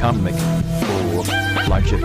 comic book logic.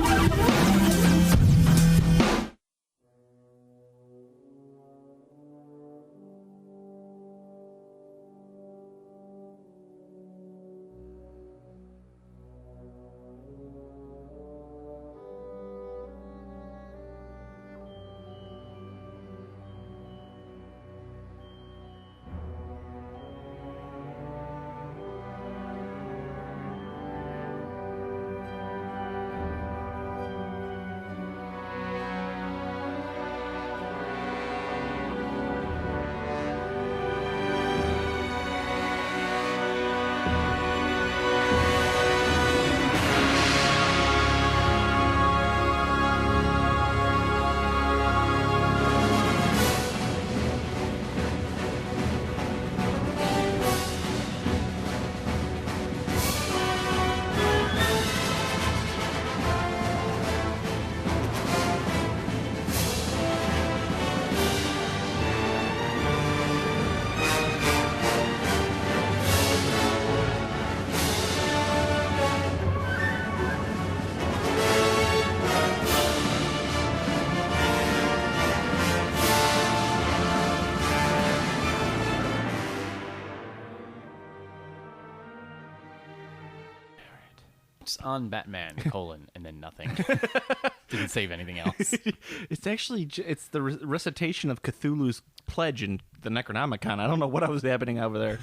On Batman, and then nothing. Didn't save anything else. It's actually, it's the recitation of Cthulhu's pledge in the Necronomicon. I don't know what was happening over there.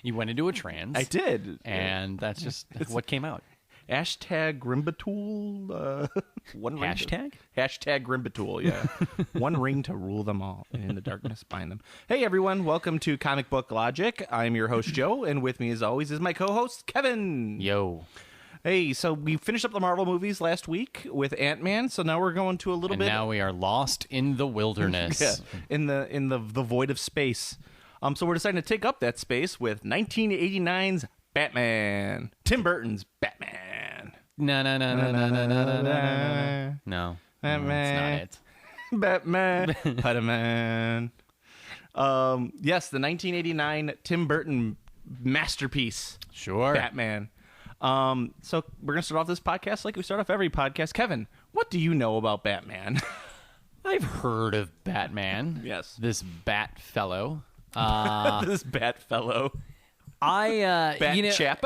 You went into a trance. I did. And that's just what came out. Hashtag Grimbatool. One hashtag? Hashtag Grimbatool, yeah. One ring to rule them all, and in the darkness bind them. Hey, everyone. Welcome to Comic Book Logic. I'm your host, Joe, and with me, as always, is my co-host, Kevin. Yo. Hey, so we finished up the Marvel movies last week with Ant-Man, so now we're going to a little bit... now we are lost in the wilderness. Yeah, in the void of space. So we're deciding to take up that space with 1989's Batman. Tim Burton's Batman. No. Batman. That's not it. Batman. Spider-Man. Yes, the 1989 Tim Burton masterpiece. Sure. Batman. So we're going to start off this podcast like we start off every podcast. Kevin, what do you know about Batman? I've heard of Batman. Yes. This Bat fellow. This Bat fellow. Chap.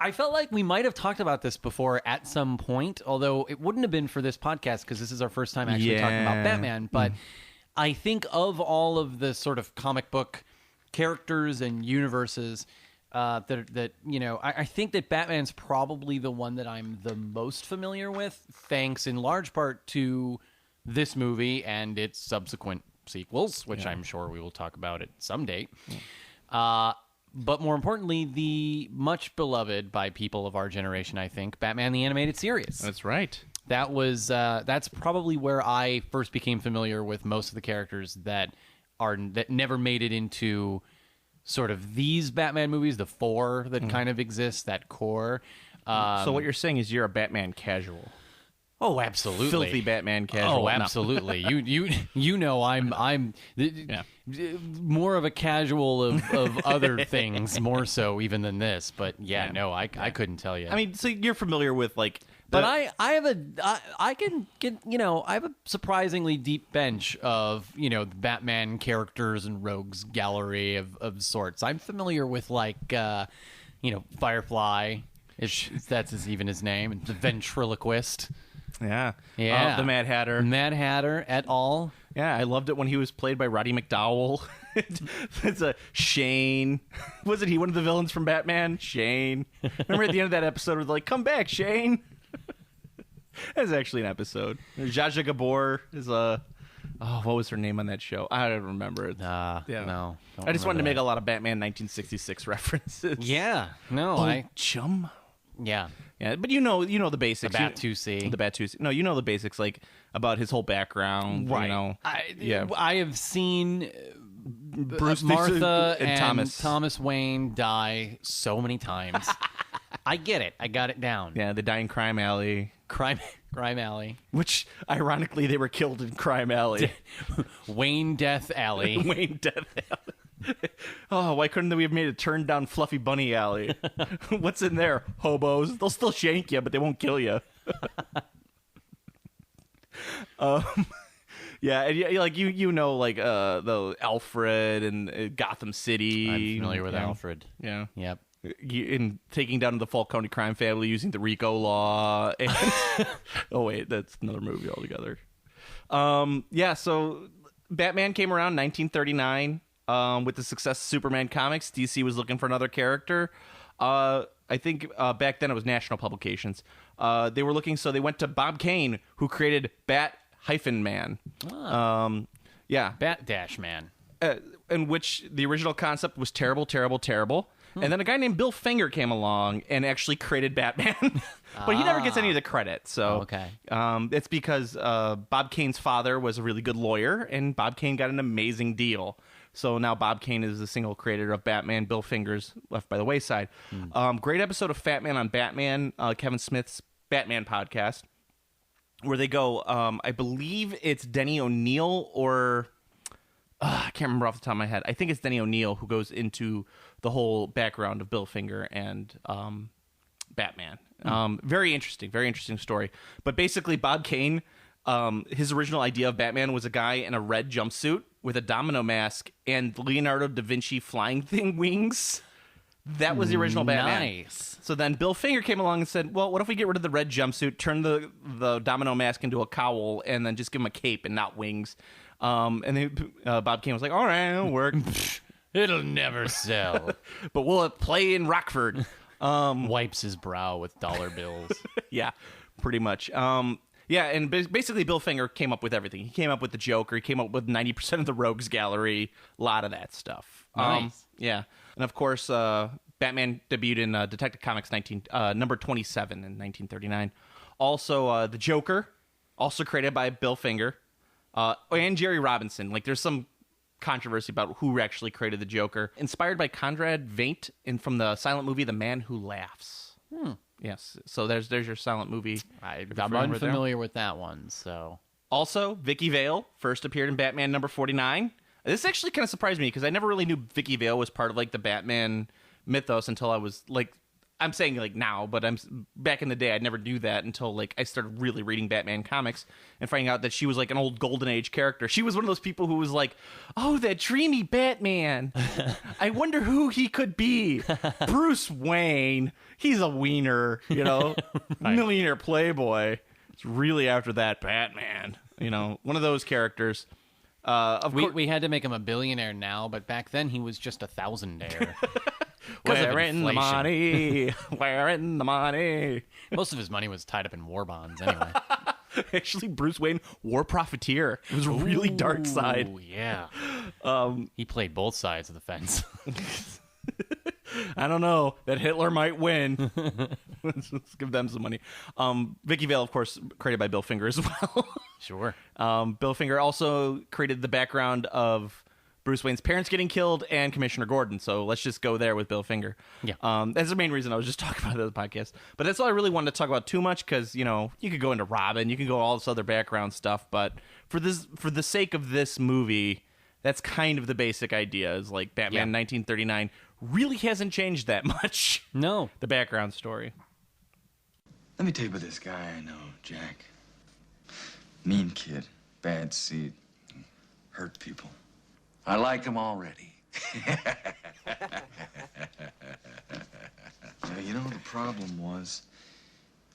I felt like we might have talked about this before at some point, although it wouldn't have been for this podcast because this is our first time actually talking about Batman. But I think of all of the sort of comic book characters and universes that you know, I think that Batman's probably the one that I'm the most familiar with, thanks in large part to this movie and its subsequent sequels, which I'm sure we will talk about at some date. But more importantly, the much beloved by people of our generation, I think, Batman the Animated Series. That's right. That was that's probably where I first became familiar with most of the characters that never made it into sort of these Batman movies, the four that kind of exist, that core. So what you're saying is you're a Batman casual. Oh, absolutely. Filthy Batman casual. Oh, absolutely. You know I'm more of a casual of other things, more so even than this. But I couldn't tell you. I mean, so you're familiar with like, but I have a surprisingly deep bench of Batman characters and rogues gallery of sorts. I'm familiar with like Firefly, if that's even his name, the ventriloquist. Yeah. The Mad Hatter. Mad Hatter et al. Yeah, I loved it when he was played by Roddy McDowall. It's a Shane. Wasn't he one of the villains from Batman? Shane. Remember at the end of that episode where they're like, come back, Shane? That's actually an episode. Zsa Zsa Gabor is what was her name on that show? I don't remember it. No. I just wanted to make a lot of Batman 1966 references. Yeah. No, chum. Yeah. Yeah, but you know the basics. The Bat-2C. The Bat-2C. No, you know the basics, like about his whole background. Right. You know. I have seen Bruce Martha and Thomas Wayne die so many times. I get it. I got it down. Yeah, they die in Crime Alley. Crime Alley. Which, ironically, they were killed in Crime Alley. Wayne Death Alley. Wayne Death Alley. Oh, why couldn't we have made a turned down fluffy bunny alley? What's in there? Hobos. They'll still shank you, but they won't kill you. Yeah, and like the Alfred and Gotham City. I'm familiar with Alfred. Yeah. Yep. In taking down the Falcone crime family using the RICO law. And oh wait, that's another movie altogether. Yeah, so Batman came around 1939 with the success of Superman comics. DC was looking for another character. I think back then it was National Publications. They were looking, so they went to Bob Kane, who created Bat-Man. Yeah, Bat-Man. In which the original concept was terrible, terrible, terrible. And then a guy named Bill Finger came along and actually created Batman. But he never gets any of the credit. So okay. It's because Bob Kane's father was a really good lawyer, and Bob Kane got an amazing deal. So now Bob Kane is the single creator of Batman. Bill Finger's left by the wayside. Great episode of Fat Man on Batman, Kevin Smith's Batman podcast, where they go, I believe it's Denny O'Neil or... I can't remember off the top of my head. I think it's Denny O'Neil who goes into the whole background of Bill Finger and Batman. Very interesting story. But basically, Bob Kane, his original idea of Batman was a guy in a red jumpsuit with a domino mask and Leonardo da Vinci flying thing wings. That was the original Batman. Nice. So then Bill Finger came along and said, well, what if we get rid of the red jumpsuit, turn the domino mask into a cowl, and then just give him a cape and not wings? And then Bob Kane was like, all right, it'll work. It'll never sell. But will it play in Rockford? Wipes his brow with dollar bills. Yeah, pretty much. Yeah, and basically Bill Finger came up with everything. He came up with the Joker. He came up with 90% of the Rogues Gallery. A lot of that stuff. Nice. Yeah. And of course, Batman debuted in Detective Comics number 27 in 1939. Also, the Joker, also created by Bill Finger. And Jerry Robinson. Like, there's some controversy about who actually created the Joker. Inspired by Conrad Veidt from the silent movie The Man Who Laughs. Yes. So there's your silent movie. I'm unfamiliar with that one, so... Also, Vicky Vale first appeared in Batman number 49. This actually kind of surprised me because I never really knew Vicky Vale was part of, like, the Batman mythos until I was, like... I'm saying, like, now, but back in the day, I never knew that until, like, I started really reading Batman comics and finding out that she was, like, an old Golden Age character. She was one of those people who was like, oh, that dreamy Batman. I wonder who he could be. Bruce Wayne. He's a wiener, you know, Right. millionaire playboy. It's really after that Batman, you know, one of those characters. We had to make him a billionaire now, but back then he was just a thousandaire. Where in the money? Where in the money? Most of his money was tied up in war bonds anyway. Actually, Bruce Wayne, war profiteer. It was a really dark side. Oh, yeah. He played both sides of the fence. I don't know. That Hitler might win. Let's give them some money. Vicky Vale, of course, created by Bill Finger as well. Sure. Bill Finger also created the background of Bruce Wayne's parents getting killed and Commissioner Gordon. So let's just go there with Bill Finger. Yeah. That's the main reason I was just talking about it on the podcast. But that's all I really wanted to talk about too much because, you know, you could go into Robin, you can go all this other background stuff. But for the sake of this movie, that's kind of the basic idea is like Batman 1939 really hasn't changed that much. No. The background story. Let me tell you about this guy I know, Jack. Mean kid, bad seed, hurt people. I like him already. You know, the problem was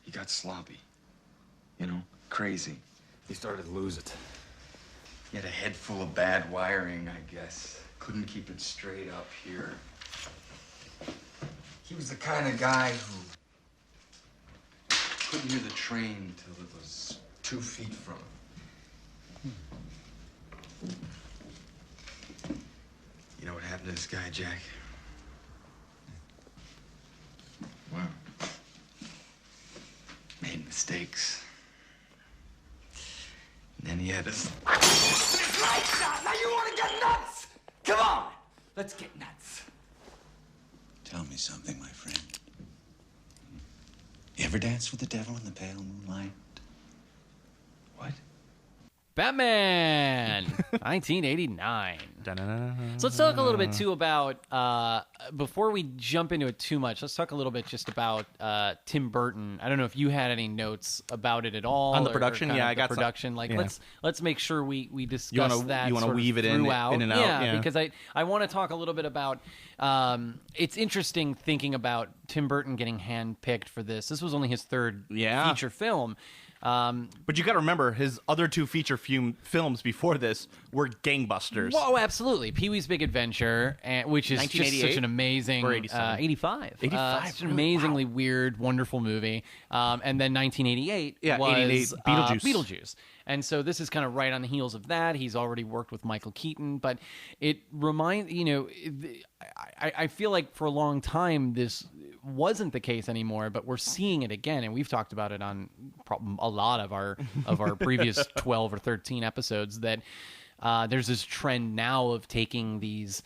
he got sloppy. You know, crazy. He started to lose it. He had a head full of bad wiring, I guess. Couldn't keep it straight up here. He was the kind of guy who couldn't hear the train till it was 2 feet from him. You know what happened to this guy, Jack? Well, made mistakes. And then he had his... Lights out! Now you want to get nuts! Come on! Let's get nuts. Tell me something, my friend. You ever dance with the devil in the pale moonlight? What? Batman, 1989. So let's talk a little bit, too, about, before we jump into it too much, let's talk a little bit just about Tim Burton. I don't know if you had any notes about it at all. On the production? Or Yeah, I got some. production. Like, Yeah. let's make sure we discuss that. You want to sort of weave it in throughout. and out? Yeah, because I want to talk a little bit about, it's interesting thinking about Tim Burton getting handpicked for this. This was only his third feature film. But you got to remember, his other two feature films before this were gangbusters. Whoa, absolutely. Pee-wee's Big Adventure, which is just such an amazing... Or 87? 85. 85, Such an amazingly weird, wonderful movie. And then 1988 was 88, Beetlejuice. Beetlejuice. And so this is kind of right on the heels of that. He's already worked with Michael Keaton, but it reminds... I feel like for a long time this wasn't the case anymore, but we're seeing it again, and we've talked about it on a lot of our previous 12 or 13 episodes, that there's this trend now of taking these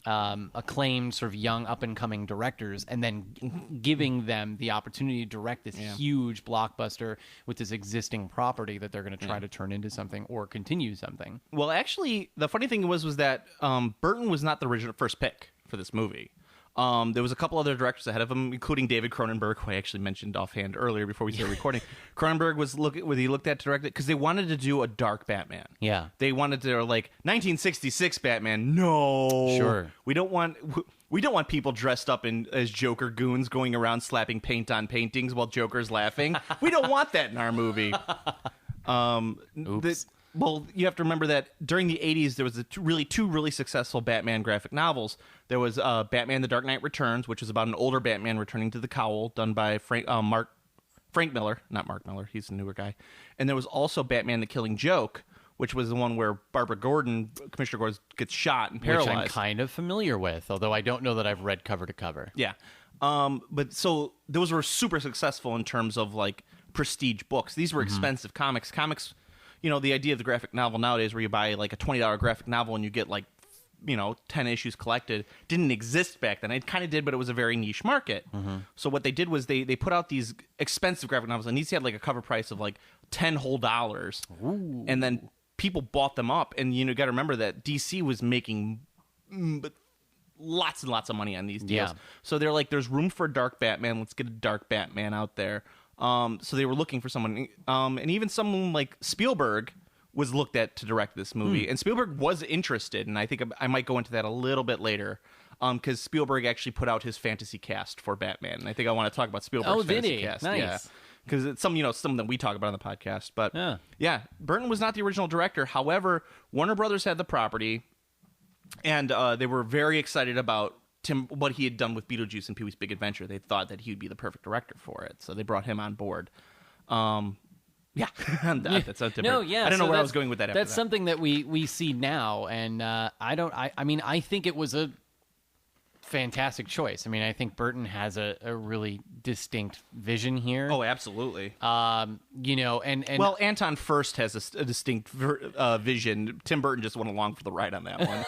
acclaimed sort of young up-and-coming directors and then giving them the opportunity to direct this huge blockbuster with this existing property that they're going to try to turn into something or continue something. Well, actually, the funny thing was that Burton was not the original first pick for this movie. There was a couple other directors ahead of him, including David Cronenberg, who I actually mentioned offhand earlier before we started recording. Cronenberg was he looked at to direct it because they wanted to do a dark Batman. Yeah. They wanted to, like, 1966 Batman. No. Sure. We don't want people dressed up as Joker goons going around slapping paint on paintings while Joker's laughing. We don't want that in our movie. Oops. Well, you have to remember that during the 80s, there was two really successful Batman graphic novels. There was Batman The Dark Knight Returns, which was about an older Batman returning to the cowl, done by Frank Miller. Not Mark Miller, he's a newer guy. And there was also Batman The Killing Joke, which was the one where Barbara Gordon, Commissioner Gordon, gets shot and paralyzed. Which I'm kind of familiar with, although I don't know that I've read cover to cover. Yeah. But so those were super successful in terms of, like, prestige books. These were expensive comics. The idea of the graphic novel nowadays where you buy like a $20 graphic novel and you get like, 10 issues collected didn't exist back then. It kind of did, but it was a very niche market. So what they did was they put out these expensive graphic novels, and these had like a cover price of like $10 whole. Ooh. And then people bought them up. And you got to remember that DC was making lots and lots of money on these deals. Yeah. So they're like, there's room for a dark Batman. Let's get a dark Batman out there. So they were looking for someone, and even someone like Spielberg was looked at to direct this movie. And Spielberg was interested, and I think I might go into that a little bit later, because Spielberg actually put out his fantasy cast for Batman, and I think I want to talk about Spielberg's fantasy cast. Nice. Yeah, because it's something that we talk about on the podcast. But yeah, Burton was not the original director. However, Warner Brothers had the property, and they were very excited about what he had done with Beetlejuice and Pee-wee's Big Adventure. They thought that he would be the perfect director for it, so they brought him on board. That's so different. No, yeah. I don't know so where I was going with that. That's something that we see now, and I think it was a fantastic choice. I mean, I think Burton has a really distinct vision here. Oh, absolutely. And well, Anton Furst has a distinct vision. Tim Burton just went along for the ride on that one.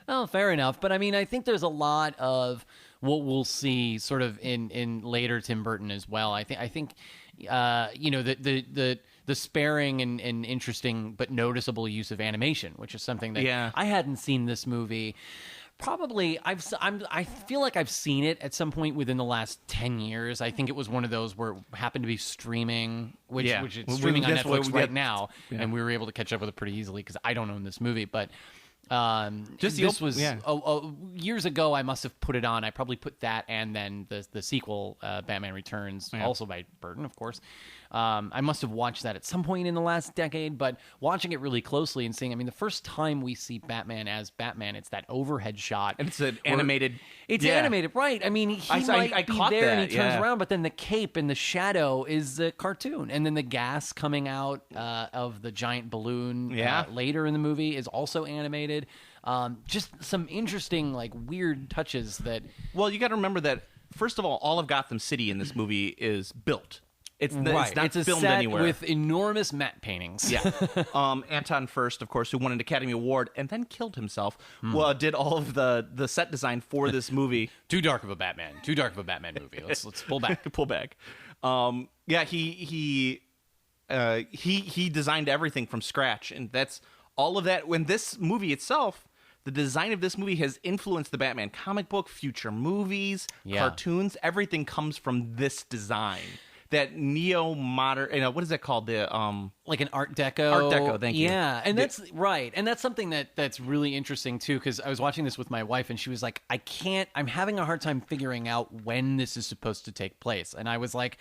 Oh, fair enough. But I mean, I think there's a lot of what we'll see sort of in later Tim Burton as well. I think the sparing and interesting but noticeable use of animation, which is something that I hadn't seen this movie. Probably, I feel like I've seen it at some point within the last 10 years. I think it was one of those where it happened to be streaming, which it's streaming on Netflix right now, and we were able to catch up with it pretty easily because I don't own this movie, but years ago I must have put it on. I probably put that and then the sequel, Batman Returns, also by Burton, of course. I must have watched that at some point in the last decade, but watching it really closely and seeing, the first time we see Batman as Batman, it's that overhead shot. And it's an animated. It's animated, right. I mean, he might be there and he turns around, but then the cape and the shadow is the cartoon. And then the gas coming out of the giant balloon later in the movie is also animated. Just some interesting, like, weird touches that... Well, you got to remember that, first of all of Gotham City in this movie is built. It's not it's a filmed set anywhere. with enormous matte paintings. Yeah. Anton Furst, of course, who won an Academy Award and then killed himself, did all of the set design for this movie. Too dark of a Batman movie. Let's pull back. Pull back. He he designed everything from scratch, and that's all of that. When this movie itself, the design of this movie has influenced the Batman comic book, future movies, cartoons. Everything comes from this design. That neo-modern, what is that called? The like an Art Deco. Art Deco, thank you. Yeah, and that's right, and that's something that's really interesting too. Because I was watching this with my wife, and she was like, I'm having a hard time figuring out when this is supposed to take place." And I was like,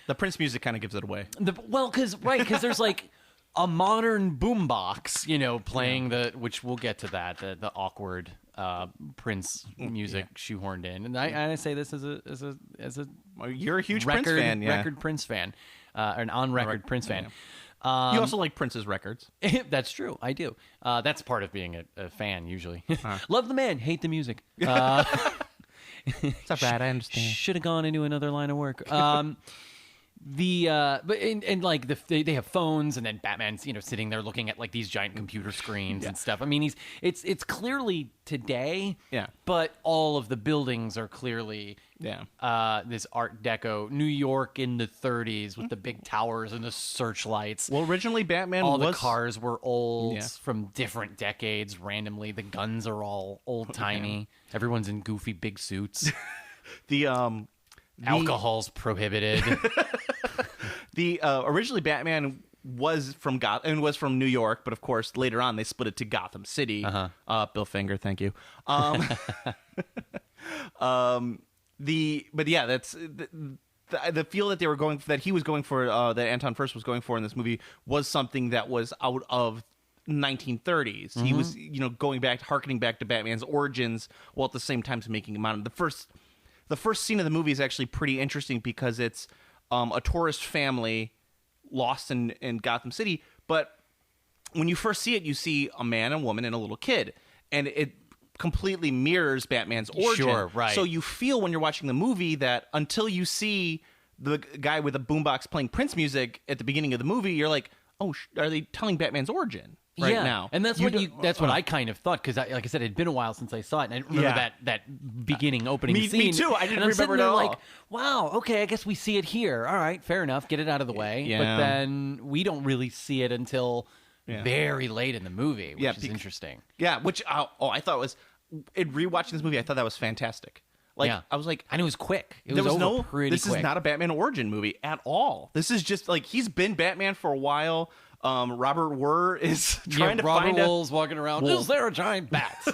the Prince music kind of gives it away. Because there's like a modern boombox, playing which we'll get to that, the awkward Prince music shoehorned in, and I say this as a you're a huge record, Prince fan, record Prince fan, an on-record Prince fan. You also like Prince's records. That's true, I do. That's part of being a fan usually. Love the man, hate the music. It's not bad, I understand. Should have gone into another line of work. They have phones, and then Batman's sitting there looking at like these giant computer screens and stuff. I mean, it's clearly today, but all of the buildings are clearly this Art Deco New York in the 30s with the big towers and the searchlights. Well, originally Batman the cars were old from different decades. Randomly, the guns are all old timey. Everyone's in goofy big suits. Alcohol's prohibited. Originally Batman was from New York, but of course later on they split it to Gotham City. Bill Finger, thank you. That's the feel that they were going that he was going for that Anton Furst was going for in this movie was something that was out of 1930s. He was harkening back to Batman's origins while at the same time making him out. The first scene of the movie is actually pretty interesting because it's a tourist family lost in Gotham City. But when you first see it, you see a man, a woman, and a little kid. And it completely mirrors Batman's origin. Sure, right. So you feel when you're watching the movie that until you see the guy with a boombox playing Prince music at the beginning of the movie, you're like, oh, are they telling Batman's origin? Right now, and that's what I kind of thought, because like I said, it had been a while since I saw it, and I remember that beginning opening scene. Me too. I didn't remember it at all. Like, wow, okay, I guess we see it here. All right, fair enough. Get it out of the way. Yeah. But then we don't really see it until very late in the movie, which is interesting. Yeah, which I thought was in rewatching this movie, I thought that was fantastic. Like I was like, and it was quick. This is not a Batman origin movie at all. This is just like he's been Batman for a while. Robert Wurr is trying to find Robert Wull's walking around. Is there a giant bat?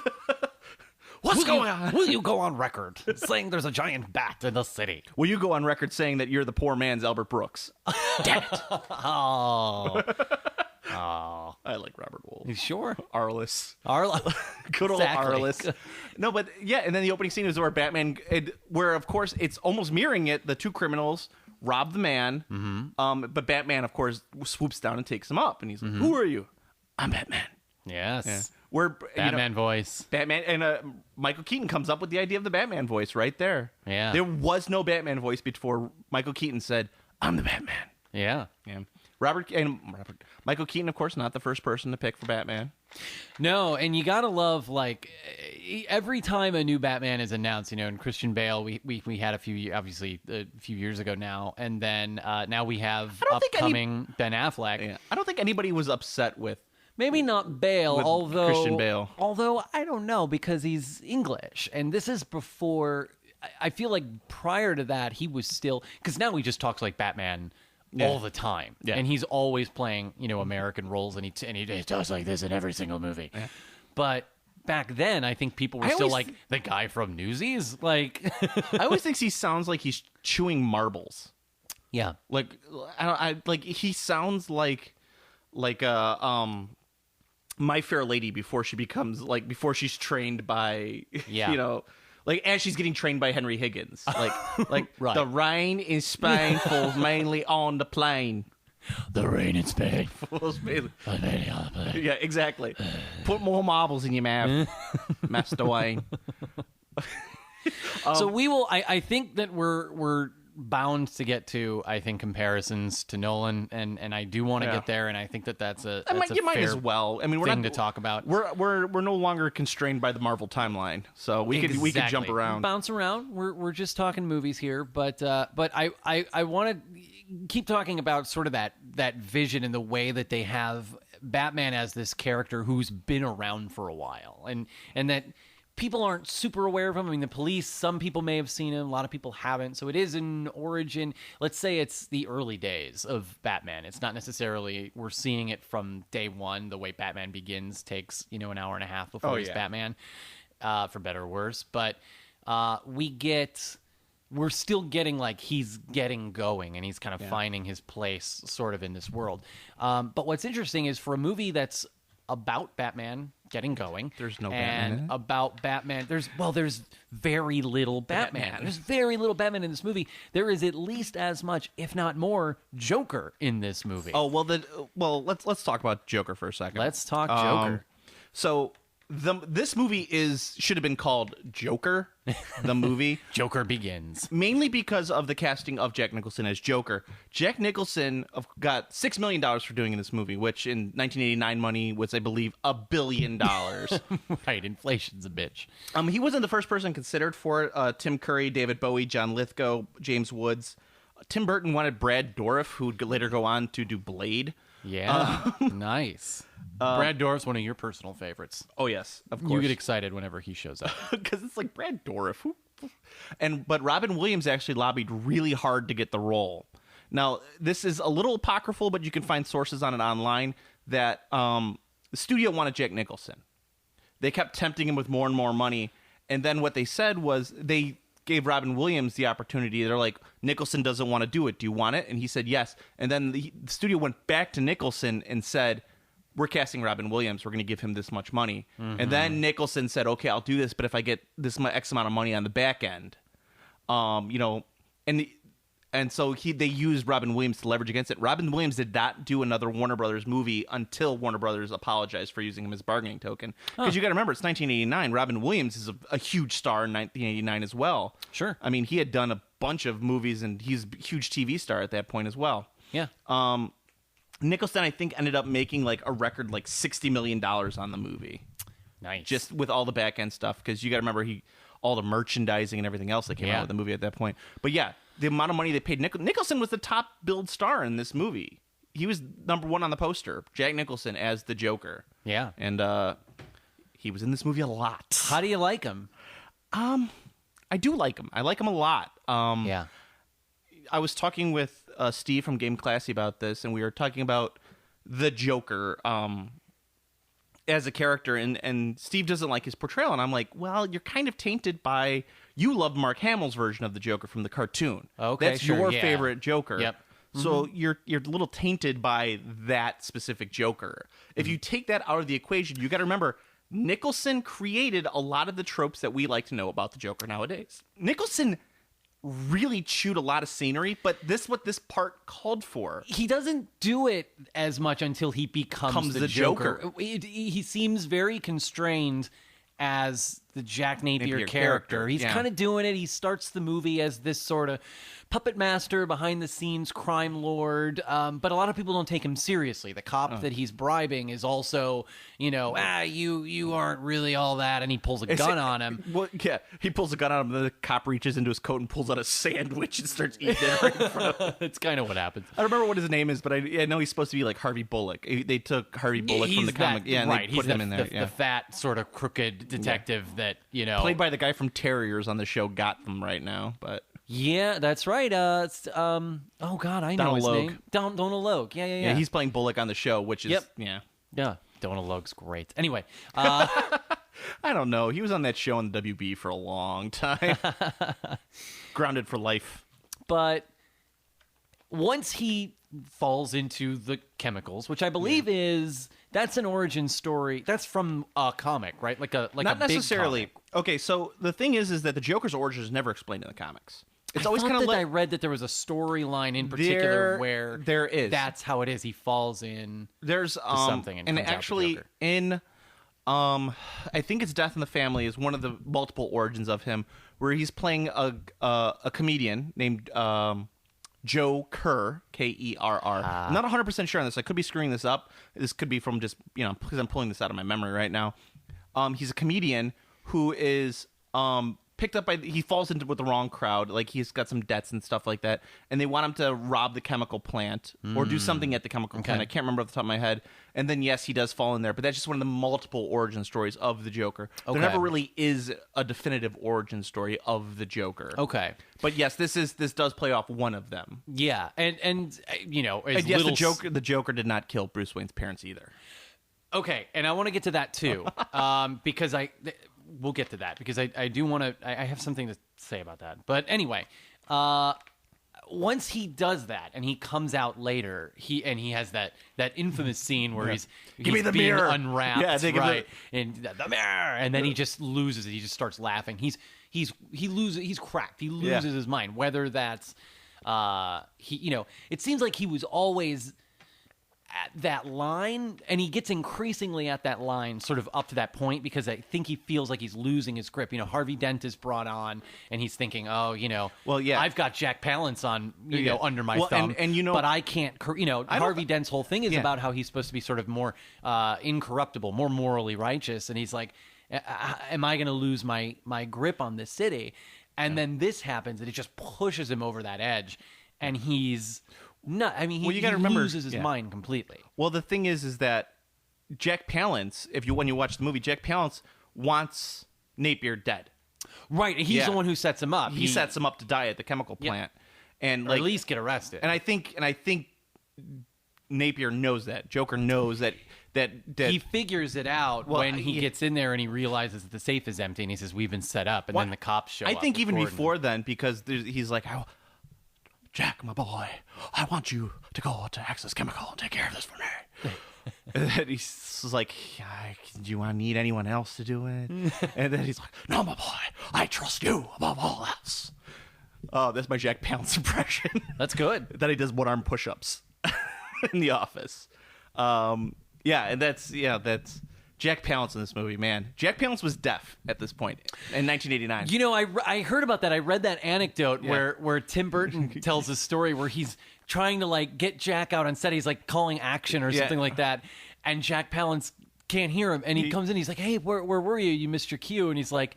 What's going on? Will you go on record saying there's a giant bat in the city? Will you go on record saying that you're the poor man's Albert Brooks? Damn it. Oh. I like Robert Wull. You sure? Arliss. Good old Arliss. No, but and then the opening scene is where Batman, where of course it's almost mirroring it. The two criminals rob the man, but Batman, of course, swoops down and takes him up, and he's like, "Who are you?" "I'm Batman." Yes. Yeah. Where Batman voice. Batman and Michael Keaton comes up with the idea of the Batman voice right there. Yeah. There was no Batman voice before Michael Keaton said, "I'm the Batman." Yeah. Yeah. Michael Keaton, of course, not the first person to pick for Batman. No, and you gotta love, like, every time a new Batman is announced, and Christian Bale, we had a few years ago now, and then now we have upcoming Ben Affleck. Yeah. I don't think anybody was upset with. Maybe not Bale, although Christian Bale. Although I don't know, because he's English, and this is before. I feel like prior to that, he was still, because now he just talks like Batman all the time, and he's always playing American roles, and he does like this in every single movie. Yeah. But back then, I think people were still like the guy from Newsies. Like, I always think he sounds like he's chewing marbles. Yeah, like he sounds like My Fair Lady before she's trained by like as she's getting trained by Henry Higgins. Like right. The rain in Spain falls mainly on the plain. The rain in Spain falls mainly on the plain. Yeah, exactly. Put more marbles in your mouth, Master Wayne. So we will. I think that we're bound to get to, I think, comparisons to Nolan, and I do want to get there, and I think that's a you might fair as well. I mean, we're thing not to talk about. We're no longer constrained by the Marvel timeline, so we could jump around, bounce around. We're just talking movies here, but I want to keep talking about sort of that vision and the way that they have Batman as this character who's been around for a while, and that people aren't super aware of him. I mean, the police, some people may have seen him, a lot of people haven't. So it is an origin. Let's say it's the early days of Batman. It's not necessarily we're seeing it from day one. The way Batman Begins takes, an hour and a half before he's Batman, for better or worse. But we're still getting like he's getting going and he's kind of finding his place sort of in this world. But what's interesting is for a movie that's about Batman getting going. There's no Batman in it. About Batman. There's very little Batman. There's very little Batman in this movie. There is at least as much, if not more, Joker in this movie. Oh, let's talk about Joker for a second. Let's talk Joker. So this movie should have been called Joker, the movie. Joker Begins. Mainly because of the casting of Jack Nicholson as Joker. Jack Nicholson got $6 million for doing in this movie, which in 1989 money was, I believe, $1 billion. Right, inflation's a bitch. He wasn't the first person considered for it. Tim Curry, David Bowie, John Lithgow, James Woods. Tim Burton wanted Brad Dourif, who would later go on to do Blade. Yeah, nice. Brad Dourif's one of your personal favorites. Oh, yes, of course. You get excited whenever he shows up. Because it's like Brad Dourif. But Robin Williams actually lobbied really hard to get the role. Now, this is a little apocryphal, but you can find sources on it online that the studio wanted Jack Nicholson. They kept tempting him with more and more money. And then what they said was they gave Robin Williams the opportunity. They're like, Nicholson doesn't want to do it. Do you want it? And he said yes. And then the studio went back to Nicholson and said, we're casting Robin Williams. We're going to give him this much money. Mm-hmm. And then Nicholson said, okay, I'll do this, but if I get this X amount of money on the back end, and so they used Robin Williams to leverage against it. Robin Williams did not do another Warner Brothers movie until Warner Brothers apologized for using him as bargaining token. Because you got to remember, it's 1989. Robin Williams is a huge star in 1989 as well. Sure. I mean, he had done a bunch of movies, and he's a huge TV star at that point as well. Yeah. Nicholson, I think, ended up making like a record like $60 million on the movie. Nice. Just with all the back end stuff, because you got to remember all the merchandising and everything else that came out with the movie at that point. But yeah, the amount of money they paid Nicholson was the top billed star in this movie. He was number one on the poster. Jack Nicholson as the Joker. Yeah, and he was in this movie a lot. How do you like him? I do like him. I like him a lot. Yeah. I was talking with Steve from Game Classy about this, and we were talking about the Joker as a character, and Steve doesn't like his portrayal, and I'm like, well, you're kind of tainted by, you love Mark Hamill's version of the Joker from the cartoon. Okay, that's sure, your yeah. favorite Joker. Yep. So you're a little tainted by that specific Joker. If you take that out of the equation, you got to remember, Nicholson created a lot of the tropes that we like to know about the Joker nowadays. Nicholson really chewed a lot of scenery, but what this part called for. He doesn't do it as much until he becomes the Joker. He seems very constrained as the Jack Napier character. He's kind of doing it. He starts the movie as this sort of puppet master, behind the scenes crime lord, but a lot of people don't take him seriously. The cop that he's bribing is also, you aren't really all that, and he pulls a gun on him. Well, yeah, he pulls a gun on him, and the cop reaches into his coat and pulls out a sandwich and starts eating it right in front of him. That's kind of what happens. I don't remember what his name is, but I know he's supposed to be like Harvey Bullock. They took Harvey Bullock from the comic, and they put him in there. The fat, sort of crooked detective that, played by the guy from Terriers on the show Gotham right now, but... Yeah, that's right. It's I know Donald his Logue. name. Donald Logue. Yeah. He's playing Bullock on the show, which is Yeah, Donald Logue's great. Anyway, I don't know. He was on that show on the WB for a long time. Grounded for life. But once he falls into the chemicals, which I believe that's an origin story. That's from a comic, right? Like Not a big necessarily. comic. Okay, so the thing is that the Joker's origin is never explained in the comics. It's always kind of of. I read that there was a storyline in particular where there is. That's how it is. He falls in. There's something and actually in I think it's Death in the Family is one of the multiple origins of him, where he's playing a comedian named Joe Kerr, Kerr. I'm not 100% sure on this. I could be screwing this up. This could be from just because I'm pulling this out of my memory right now. He's a comedian who is picked up by he falls into with the wrong crowd. Like he's got some debts and stuff like that, and they want him to rob the chemical plant or do something at the chemical plant. I can't remember off the top of my head. And then yes, he does fall in there, but that's just one of the multiple origin stories of the Joker. There never really is a definitive origin story of the Joker. Okay, but yes, this does play off one of them. Yeah, and you know, and yes, the Joker did not kill Bruce Wayne's parents either. Okay, and I want to get to that too, because we'll get to that because I do want to. I have something to say about that. But anyway, once he does that and he comes out later, he has that infamous scene where he's give me the being mirror unwrapped, right? And the mirror, and then he just loses it. He just starts laughing. He loses. He's cracked. He loses his mind. Whether that's it seems like he was always at that line, and he gets increasingly at that line sort of up to that point because I think he feels like he's losing his grip. You know, Harvey Dent is brought on, and he's thinking, I've got Jack Palance on, under my thumb, and but I can't, Harvey Dent's whole thing is about how he's supposed to be sort of more incorruptible, more morally righteous, and he's like, am I going to lose my grip on this city? And then this happens, and it just pushes him over that edge, and he's... No, I mean, he loses his mind completely. Well, the thing is that Jack Palance, when you watch the movie, Jack Palance wants Napier dead. Right, he's the one who sets him up. He sets him up to die at the chemical plant, and or at least get arrested. And I think Napier knows that. Joker knows that he figures it out when he gets in there and he realizes that the safe is empty, and he says, "We've been set up," and then the cops show up. I think even before then, because he's like, Jack, my boy, I want you to go to Access Chemical and take care of this for me. And he's like, do you want to need anyone else to do it? And then he's like, no, my boy, I trust you above all else. Oh, that's my Jack Palance impression. That's good. That he does one-arm push-ups in the office. And that's Jack Palance in this movie, man. Jack Palance was deaf at this point in 1989. You know, I heard about that. I read that anecdote where Tim Burton tells a story where he's trying to get Jack out on set. He's calling action or something like that, and Jack Palance can't hear him. And he comes in. He's like, "Hey, where were you? You missed your cue." And he's like,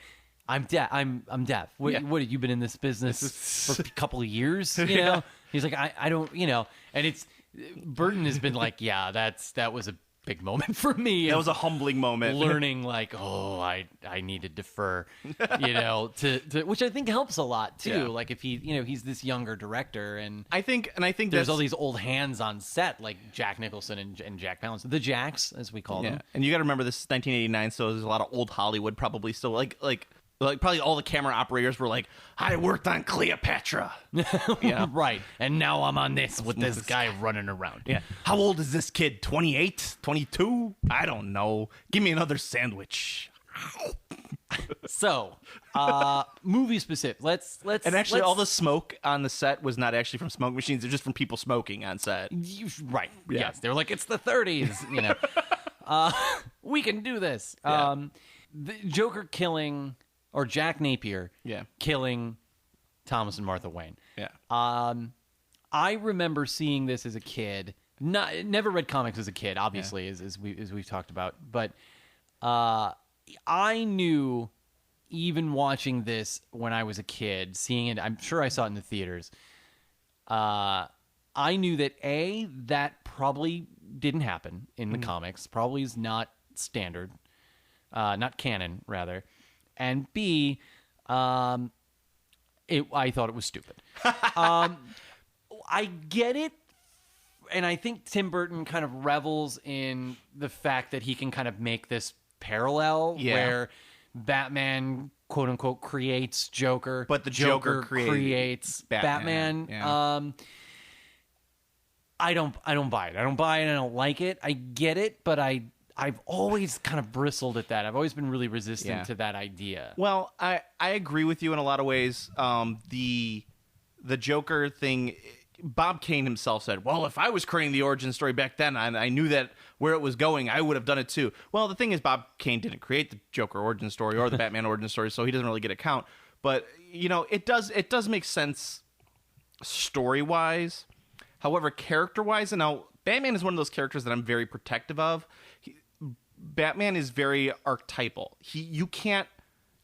"I'm deaf. I'm deaf. What have you been in this business for a couple of years? You know?" He's like, "I don't. And it's Burton has been like, "Yeah, that was a big moment for me." That was a humbling moment. Learning I need to defer, to which I think helps a lot too. Yeah. Like if he's this younger director, and I think there's all these old hands on set like Jack Nicholson and Jack Palance, the Jacks as we call them. And you got to remember this is 1989, so there's a lot of old Hollywood probably still like probably all the camera operators were like, I worked on Cleopatra. Right. And now I'm on this with this guy running around. Yeah. How old is this kid? 28? 22? I don't know. Give me another sandwich. So, movie specific. Let's all the smoke on the set was not actually from smoke machines. They're just from people smoking on set. Right. Yeah. Yes. They were like, it's the 30s. We can do this. Yeah. The Joker killing... Or Jack Napier killing Thomas and Martha Wayne. Yeah. I remember seeing this as a kid. Never read comics as a kid, obviously, as we've talked about. But I knew, even watching this when I was a kid, seeing it, I'm sure I saw it in the theaters. I knew that that probably didn't happen in the comics. Probably is not standard, not canon, rather. And B, I thought it was stupid. I get it, and I think Tim Burton kind of revels in the fact that he can kind of make this parallel where Batman, quote unquote, creates Joker, but the Joker creates Batman. Yeah. I don't buy it. I don't buy it. I don't like it. I get it, but I've always kind of bristled at that. I've always been really resistant to that idea. Well, I agree with you in a lot of ways. The Joker thing, Bob Kane himself said, well, if I was creating the origin story back then and I knew that where it was going, I would have done it too. Well, the thing is, Bob Kane didn't create the Joker origin story or the Batman origin story, so he doesn't really get a count. But, it does make sense story-wise. However, character-wise, and now Batman is one of those characters that I'm very protective of. Batman is very archetypal. You can't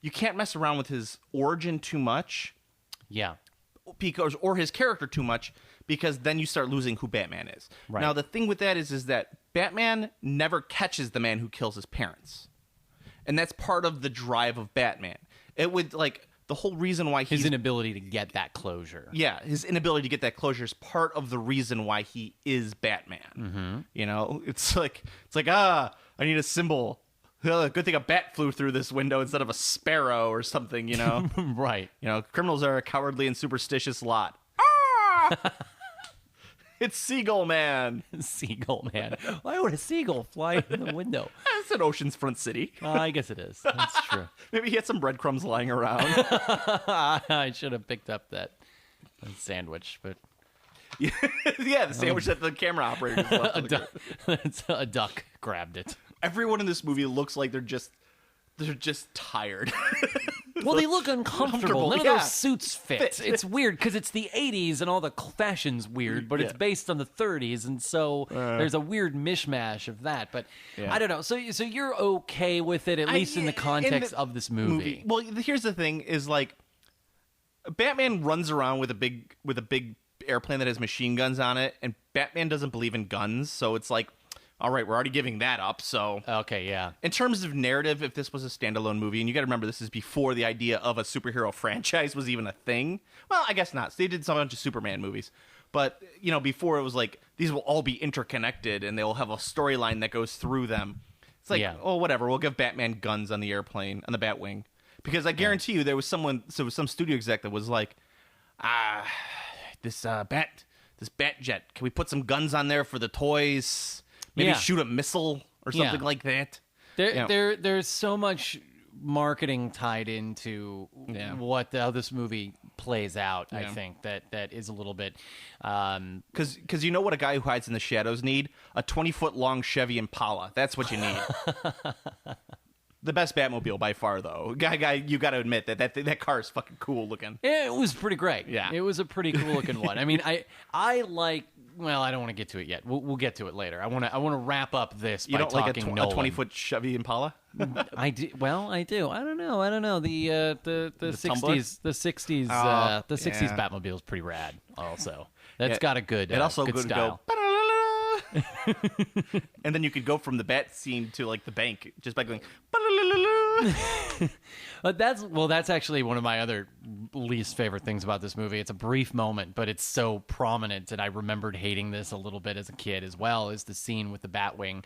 you can't mess around with his origin too much. Yeah. Or his character too much, because then you start losing who Batman is. Right. Now, the thing with that is that Batman never catches the man who kills his parents. And that's part of the drive of Batman. It would, like, the whole reason why his inability to get that closure. Yeah, his inability to get that closure is part of the reason why he is Batman. Mm-hmm. You know, it's like, I need a symbol. Good thing a bat flew through this window instead of a sparrow or something, you know? Right. You know, criminals are a cowardly and superstitious lot. Ah! It's Seagull Man. Seagull Man. Why would a seagull fly in the window? It's an ocean's front city. I guess it is. That's true. Maybe he had some breadcrumbs lying around. I should have picked up that sandwich, but... Yeah, the sandwich that the camera operator just left. A duck grabbed it. Everyone in this movie looks like they're just tired. Well, they look uncomfortable. None of those suits fit. It's weird because it's the 80s and all the fashion's weird, but it's based on the 30s, and so there's a weird mishmash of that. But I don't know. So you're okay with it, at least in the context of this movie. Well, here's the thing: is like Batman runs around with a big airplane that has machine guns on it, and Batman doesn't believe in guns, so it's like, all right, we're already giving that up. So okay, yeah. In terms of narrative, if this was a standalone movie, and you got to remember this is before the idea of a superhero franchise was even a thing. Well, I guess not. So they did some bunch of Superman movies, but you know, before it was like these will all be interconnected and they will have a storyline that goes through them. It's like, oh, whatever. We'll give Batman guns on the airplane, on the Batwing, because I guarantee you there was some studio exec that was like, this bat jet. Can we put some guns on there for the toys? Maybe shoot a missile or something like that. There's so much marketing tied into how this movie plays out. I think that is a little bit because you know what a guy who hides in the shadows need? A 20-foot long Chevy Impala. That's what you need. The best Batmobile by far, though. Guy, you got to admit that car is fucking cool looking. It was pretty great. Yeah, it was a pretty cool looking one. I mean, I like. Well, I don't want to get to it yet. We'll get to it later. I want to wrap up this. You by don't like talking a Nolan. 20-foot Chevy Impala? I do. Well, I do. I don't know. The 60s Batmobile is pretty rad. Also, that's got a good. It also good could style. Go. And then you could go from the bat scene to like the bank just by going. But that's actually one of my other least favorite things about this movie. It's a brief moment, but it's so prominent, and I remembered hating this a little bit as a kid as well. Is the scene with the Batwing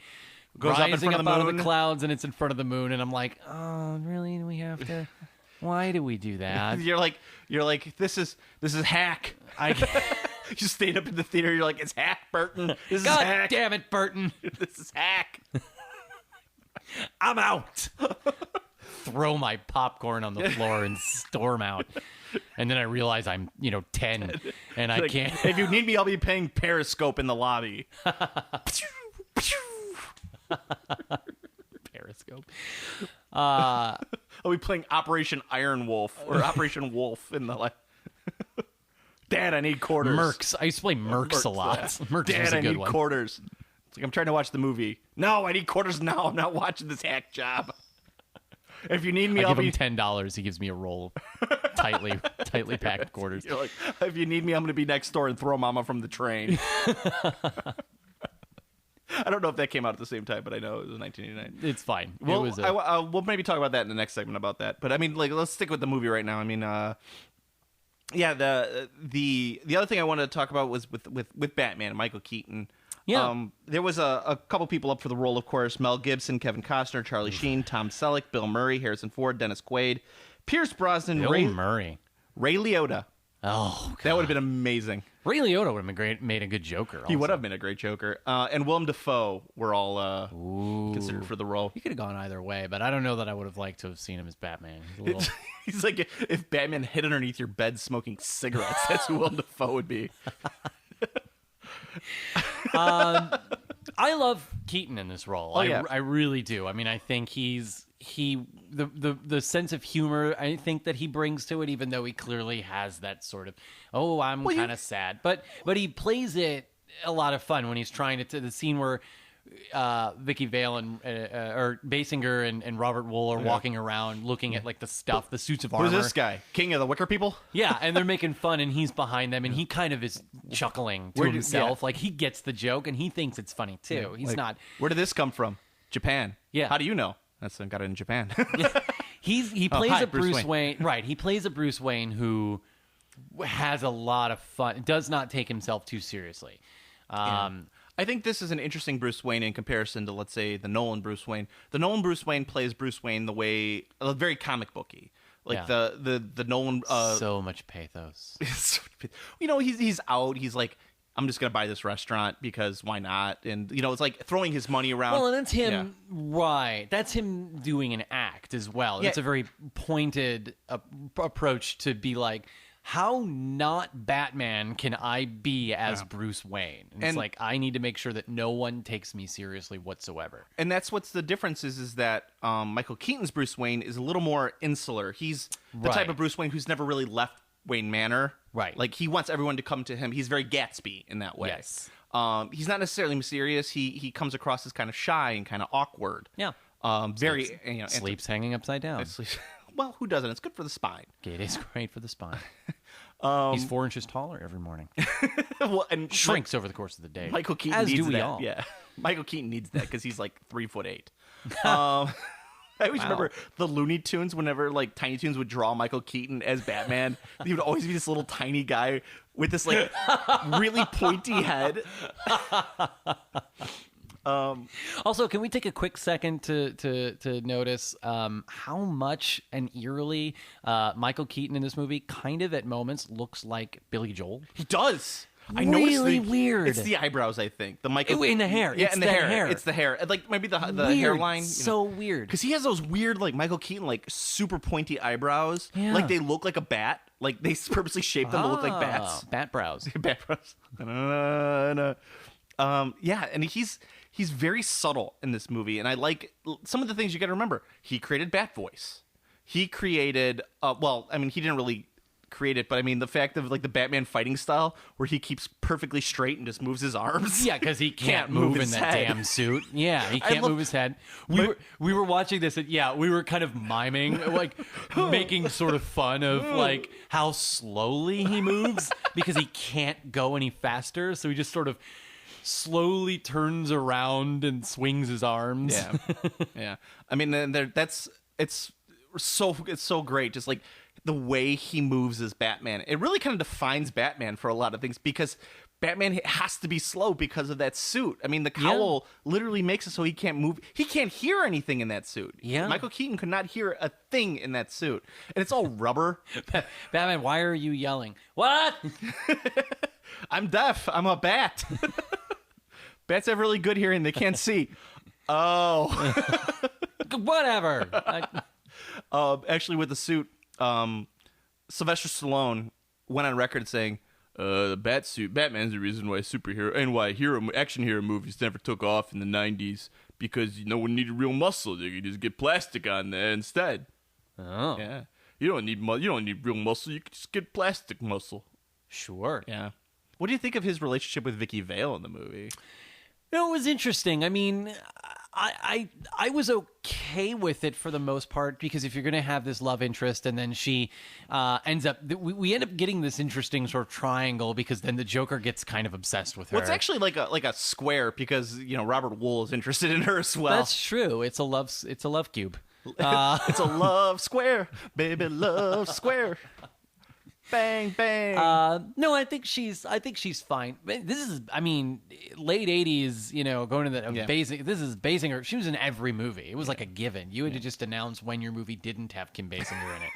goes rising up, out of the clouds, and it's in front of the moon, and I'm like, oh, really? Do we have to? Why do we do that? You're like this is hack. You stayed up in the theater. You're like, it's hack, Burton. This God is hack. Damn it, Burton. This is hack. I'm out. Throw my popcorn on the floor and storm out. And then I realize I'm, 10 and I can't. If you need me, I'll be playing Periscope in the lobby. Periscope. I'll be playing Operation Iron Wolf or Operation Wolf in the Dad, I need quarters. Mercs. I used to play Mercs a lot. Mercs Dad, was a good I need one. quarters. It's like I'm trying to watch the movie. No, I need quarters now. I'm not watching this hack job. If you need me, I'll give him $10. He gives me a roll of tightly packed quarters. You're like, if you need me, I'm going to be next door and throw Mama from the train. I don't know if that came out at the same time, but I know it was 1989. It's fine. Well, we'll maybe talk about that in the next segment about that. But I mean, like, let's stick with the movie right now. I mean, the other thing I wanted to talk about was with Batman, Michael Keaton. Yeah. There was a couple people up for the role, of course. Mel Gibson, Kevin Costner, Charlie Sheen, Tom Selleck, Bill Murray, Harrison Ford, Dennis Quaid, Pierce Brosnan, Ray Liotta. Oh, God. That would have been amazing. Ray Liotta would have been great, made a good Joker. Also. He would have been a great Joker. And Willem Dafoe were all considered for the role. He could have gone either way, but I don't know that I would have liked to have seen him as Batman. He's like, if Batman hid underneath your bed smoking cigarettes, that's who Willem Dafoe would be. I love Keaton in this role. Oh, yeah. I really do. I mean, I think the sense of humor I think that he brings to it, even though he clearly has that sort of, I'm kind of sad, but he plays it a lot of fun when he's trying to the scene where Vicky Vale and or Basinger and Robert Wool are walking around looking at like the stuff, the suits of armor. Who's this guy? King of the Wicker People? Yeah, and they're making fun, and he's behind them, and he kind of is chuckling to himself. Like, he gets the joke, and he thinks it's funny, too. He's Like, not... Where did this come from? Japan. Yeah. How do you know? That's got it in Japan. He plays hi, a Bruce Bruce Wayne. Right, he plays a Bruce Wayne who has a lot of fun, does not take himself too seriously. I think this is an interesting Bruce Wayne in comparison to, let's say, the Nolan Bruce Wayne. The Nolan Bruce Wayne plays Bruce Wayne the way very comic booky. Like the Nolan so much pathos. You know, he's out. He's like, I'm just gonna buy this restaurant because why not? And you know, it's like throwing his money around. Well, and that's him, right? That's him doing an act as well. It's a very pointed approach to be like, how not Batman can I be as Bruce Wayne? And it's like, I need to make sure that no one takes me seriously whatsoever. And that's what's the difference is that Michael Keaton's Bruce Wayne is a little more insular. He's the type of Bruce Wayne who's never really left Wayne Manor. Right. Like, he wants everyone to come to him. He's very Gatsby in that way. Yes. He's not necessarily mysterious. He comes across as kind of shy and kind of awkward. Yeah. Very, sleeps hanging upside down. Well, who doesn't? It's good for the spine. It is great for the spine. He's 4 inches taller every morning. Well, and shrinks over the course of the day. Michael Keaton as needs do we that. all. Yeah, Michael Keaton needs that because he's like 3'8". I always remember the Looney Tunes. Whenever like Tiny Toons would draw Michael Keaton as Batman, he would always be this little tiny guy with this like really pointy head. Also, can we take a quick second to notice how much and eerily Michael Keaton in this movie kind of at moments looks like Billy Joel? He does. I really weird. It's the eyebrows, I think. The Michael in the hair. Yeah, it's in the hair. It's the hair. Like maybe the hairline. So weird. Because he has those weird like Michael Keaton like super pointy eyebrows. Yeah. Like they look like a bat. Like they purposely shape them to look like bats. Bat brows. Bat brows. Yeah, and he's very subtle in this movie, and I like some of the things you got to remember. He created Bat Voice. He created well, I mean, he didn't really create it, but I mean the fact of like the Batman fighting style where he keeps perfectly straight and just moves his arms. Yeah, because he can't move in that damn suit. Yeah, he can't move his head. We were watching this, and we were kind of miming, like making sort of fun of like how slowly he moves because he can't go any faster. So he just sort of slowly turns around and swings his arms. Yeah, yeah. I mean, it's so great. Just like the way he moves as Batman, it really kind of defines Batman for a lot of things because Batman has to be slow because of that suit. I mean, the cowl literally makes it so he can't move. He can't hear anything in that suit. Yeah, Michael Keaton could not hear a thing in that suit, and it's all rubber. Batman, why are you yelling? What? I'm deaf. I'm a bat. Bats have really good hearing. They can't see. Oh. Whatever. Actually, with the suit, Sylvester Stallone went on record saying, the bat suit, Batman's the reason why action hero movies never took off in the 90s because no one needed real muscle. They could just get plastic on there instead. Oh. Yeah. You don't need real muscle. You can just get plastic muscle. Sure. Yeah. What do you think of his relationship with Vicky Vale in the movie? No, it was interesting. I mean, I was okay with it for the most part because if you're going to have this love interest and then she ends up, we end up getting this interesting sort of triangle because then the Joker gets kind of obsessed with her. Well, it's actually like a square because Robert Wool is interested in her as well. That's true. It's a love cube. It's a love square, baby, love square. Bang bang. No, I think she's fine. This is, I mean, late 80s, going to the Basinger. This is Basinger. She was in every movie. It was like a given. You had to just announce when your movie didn't have Kim Basinger in it.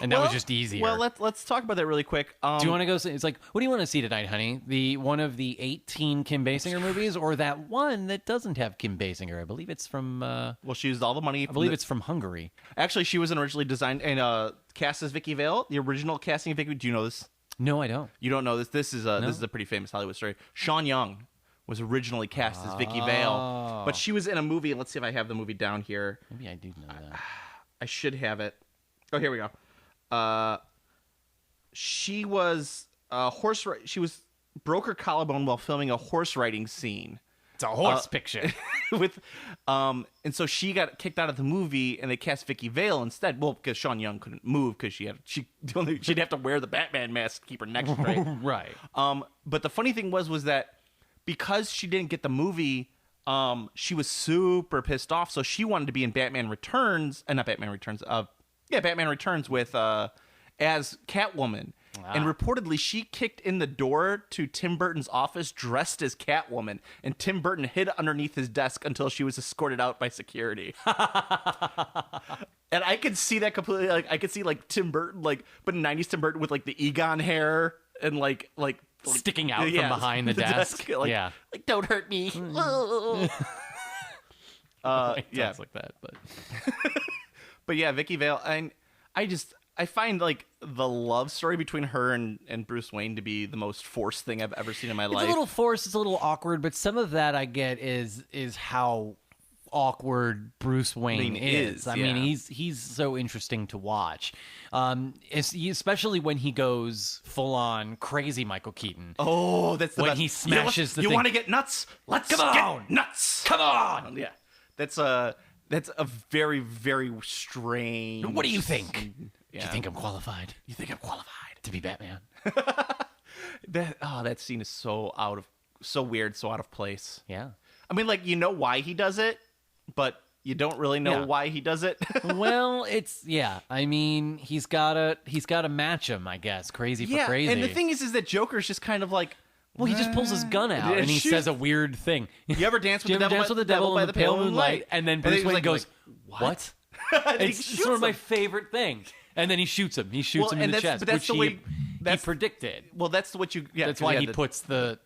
And that was just easier. Well, let's talk about that really quick. Do you want to go see? It's like, what do you want to see tonight, honey? The one of the 18 Kim Basinger movies, or that one that doesn't have Kim Basinger? I believe it's from. Well, she used all the money. I believe it's from Hungary. Actually, she was originally designed and cast as Vicky Vale. The original casting of Vicky. Do you know this? No, I don't. You don't know this. This is a pretty famous Hollywood story. Sean Young was originally cast as Vicky Vale, but she was in a movie. Let's see if I have the movie down here. Maybe I do know that. I should have it. Oh, here we go. She was broke her collarbone while filming a horse riding scene, It's a horse picture. with and so she got kicked out of the movie and they cast Vicky Vale instead. Well, because Sean Young couldn't move because she'd have to wear the Batman mask to keep her neck straight. Right. But the funny thing was that because she didn't get the movie, she was super pissed off. So she wanted to be in Batman Returns, not Batman Returns. Batman Returns with as Catwoman. And reportedly, she kicked in the door to Tim Burton's office dressed as Catwoman, and Tim Burton hid underneath his desk until she was escorted out by security. And I could see that completely. Like I could see like Tim Burton, but in '90s Tim Burton with like the Egon hair and like sticking out from behind the desk. Like don't hurt me. It Yeah, sounds like that, but but yeah, Vicky Vale, and I find like the love story between her and Bruce Wayne to be the most forced thing I've ever seen in my life. It's a little forced, it's a little awkward, but some of that I get is how awkward Bruce Wayne is. I mean, he's so interesting to watch, especially when he goes full on crazy Michael Keaton. Oh, that's the when best. He smashes the You thing. want to get nuts? Let's Come on! get nuts. Come on! Yeah, that's a very, very strange. What do you think? Yeah. Do you think I'm qualified? You think I'm qualified To be Batman? That scene is so weird, so out of place. Yeah. I mean, like, you know why he does it, but you don't really know why he does it. Well, I mean, he's gotta match him, I guess. Crazy for crazy. And the thing is that Joker's just kind of like, well, he just pulls his gun out and he says a weird thing. You ever dance with Do you the ever devil? dance with the devil by the pale moonlight? And then Bruce Wayne goes, "What?" It's sort of my favorite thing. And then he shoots him. He shoots him in the chest, but that's which the way he predicted. Well, that's what you. Yeah, that's why he puts the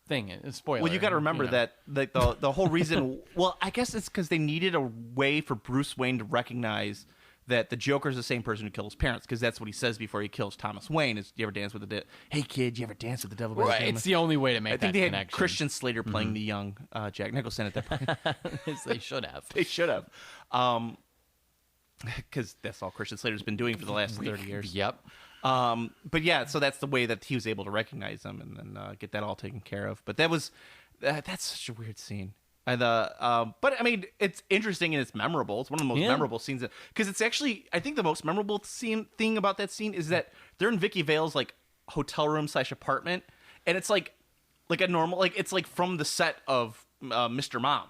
thing in. Spoiler. Well, you got to remember that the whole reason. Well, I guess it's because they needed a way for Bruce Wayne to recognize that the Joker's the same person who killed his parents, because that's what he says before he kills Thomas Wayne. Is, "You ever dance with the devil? Hey kid, you ever dance with the devil?" Right. It's the only way to make that connection. I think they had Christian Slater playing the young Jack Nicholson at that point. Yes, they should have. They should have. Because that's all Christian Slater's been doing for the last 30 years. Yep. But yeah, so that's the way that he was able to recognize them and then get that all taken care of. But that's such a weird scene. And but I mean, it's interesting and it's memorable. It's one of the most memorable scenes because it's actually, I think the most memorable thing about that scene is that they're in Vicky Vale's like hotel room / apartment, and it's like a normal, like it's like from the set of Mr. Mom.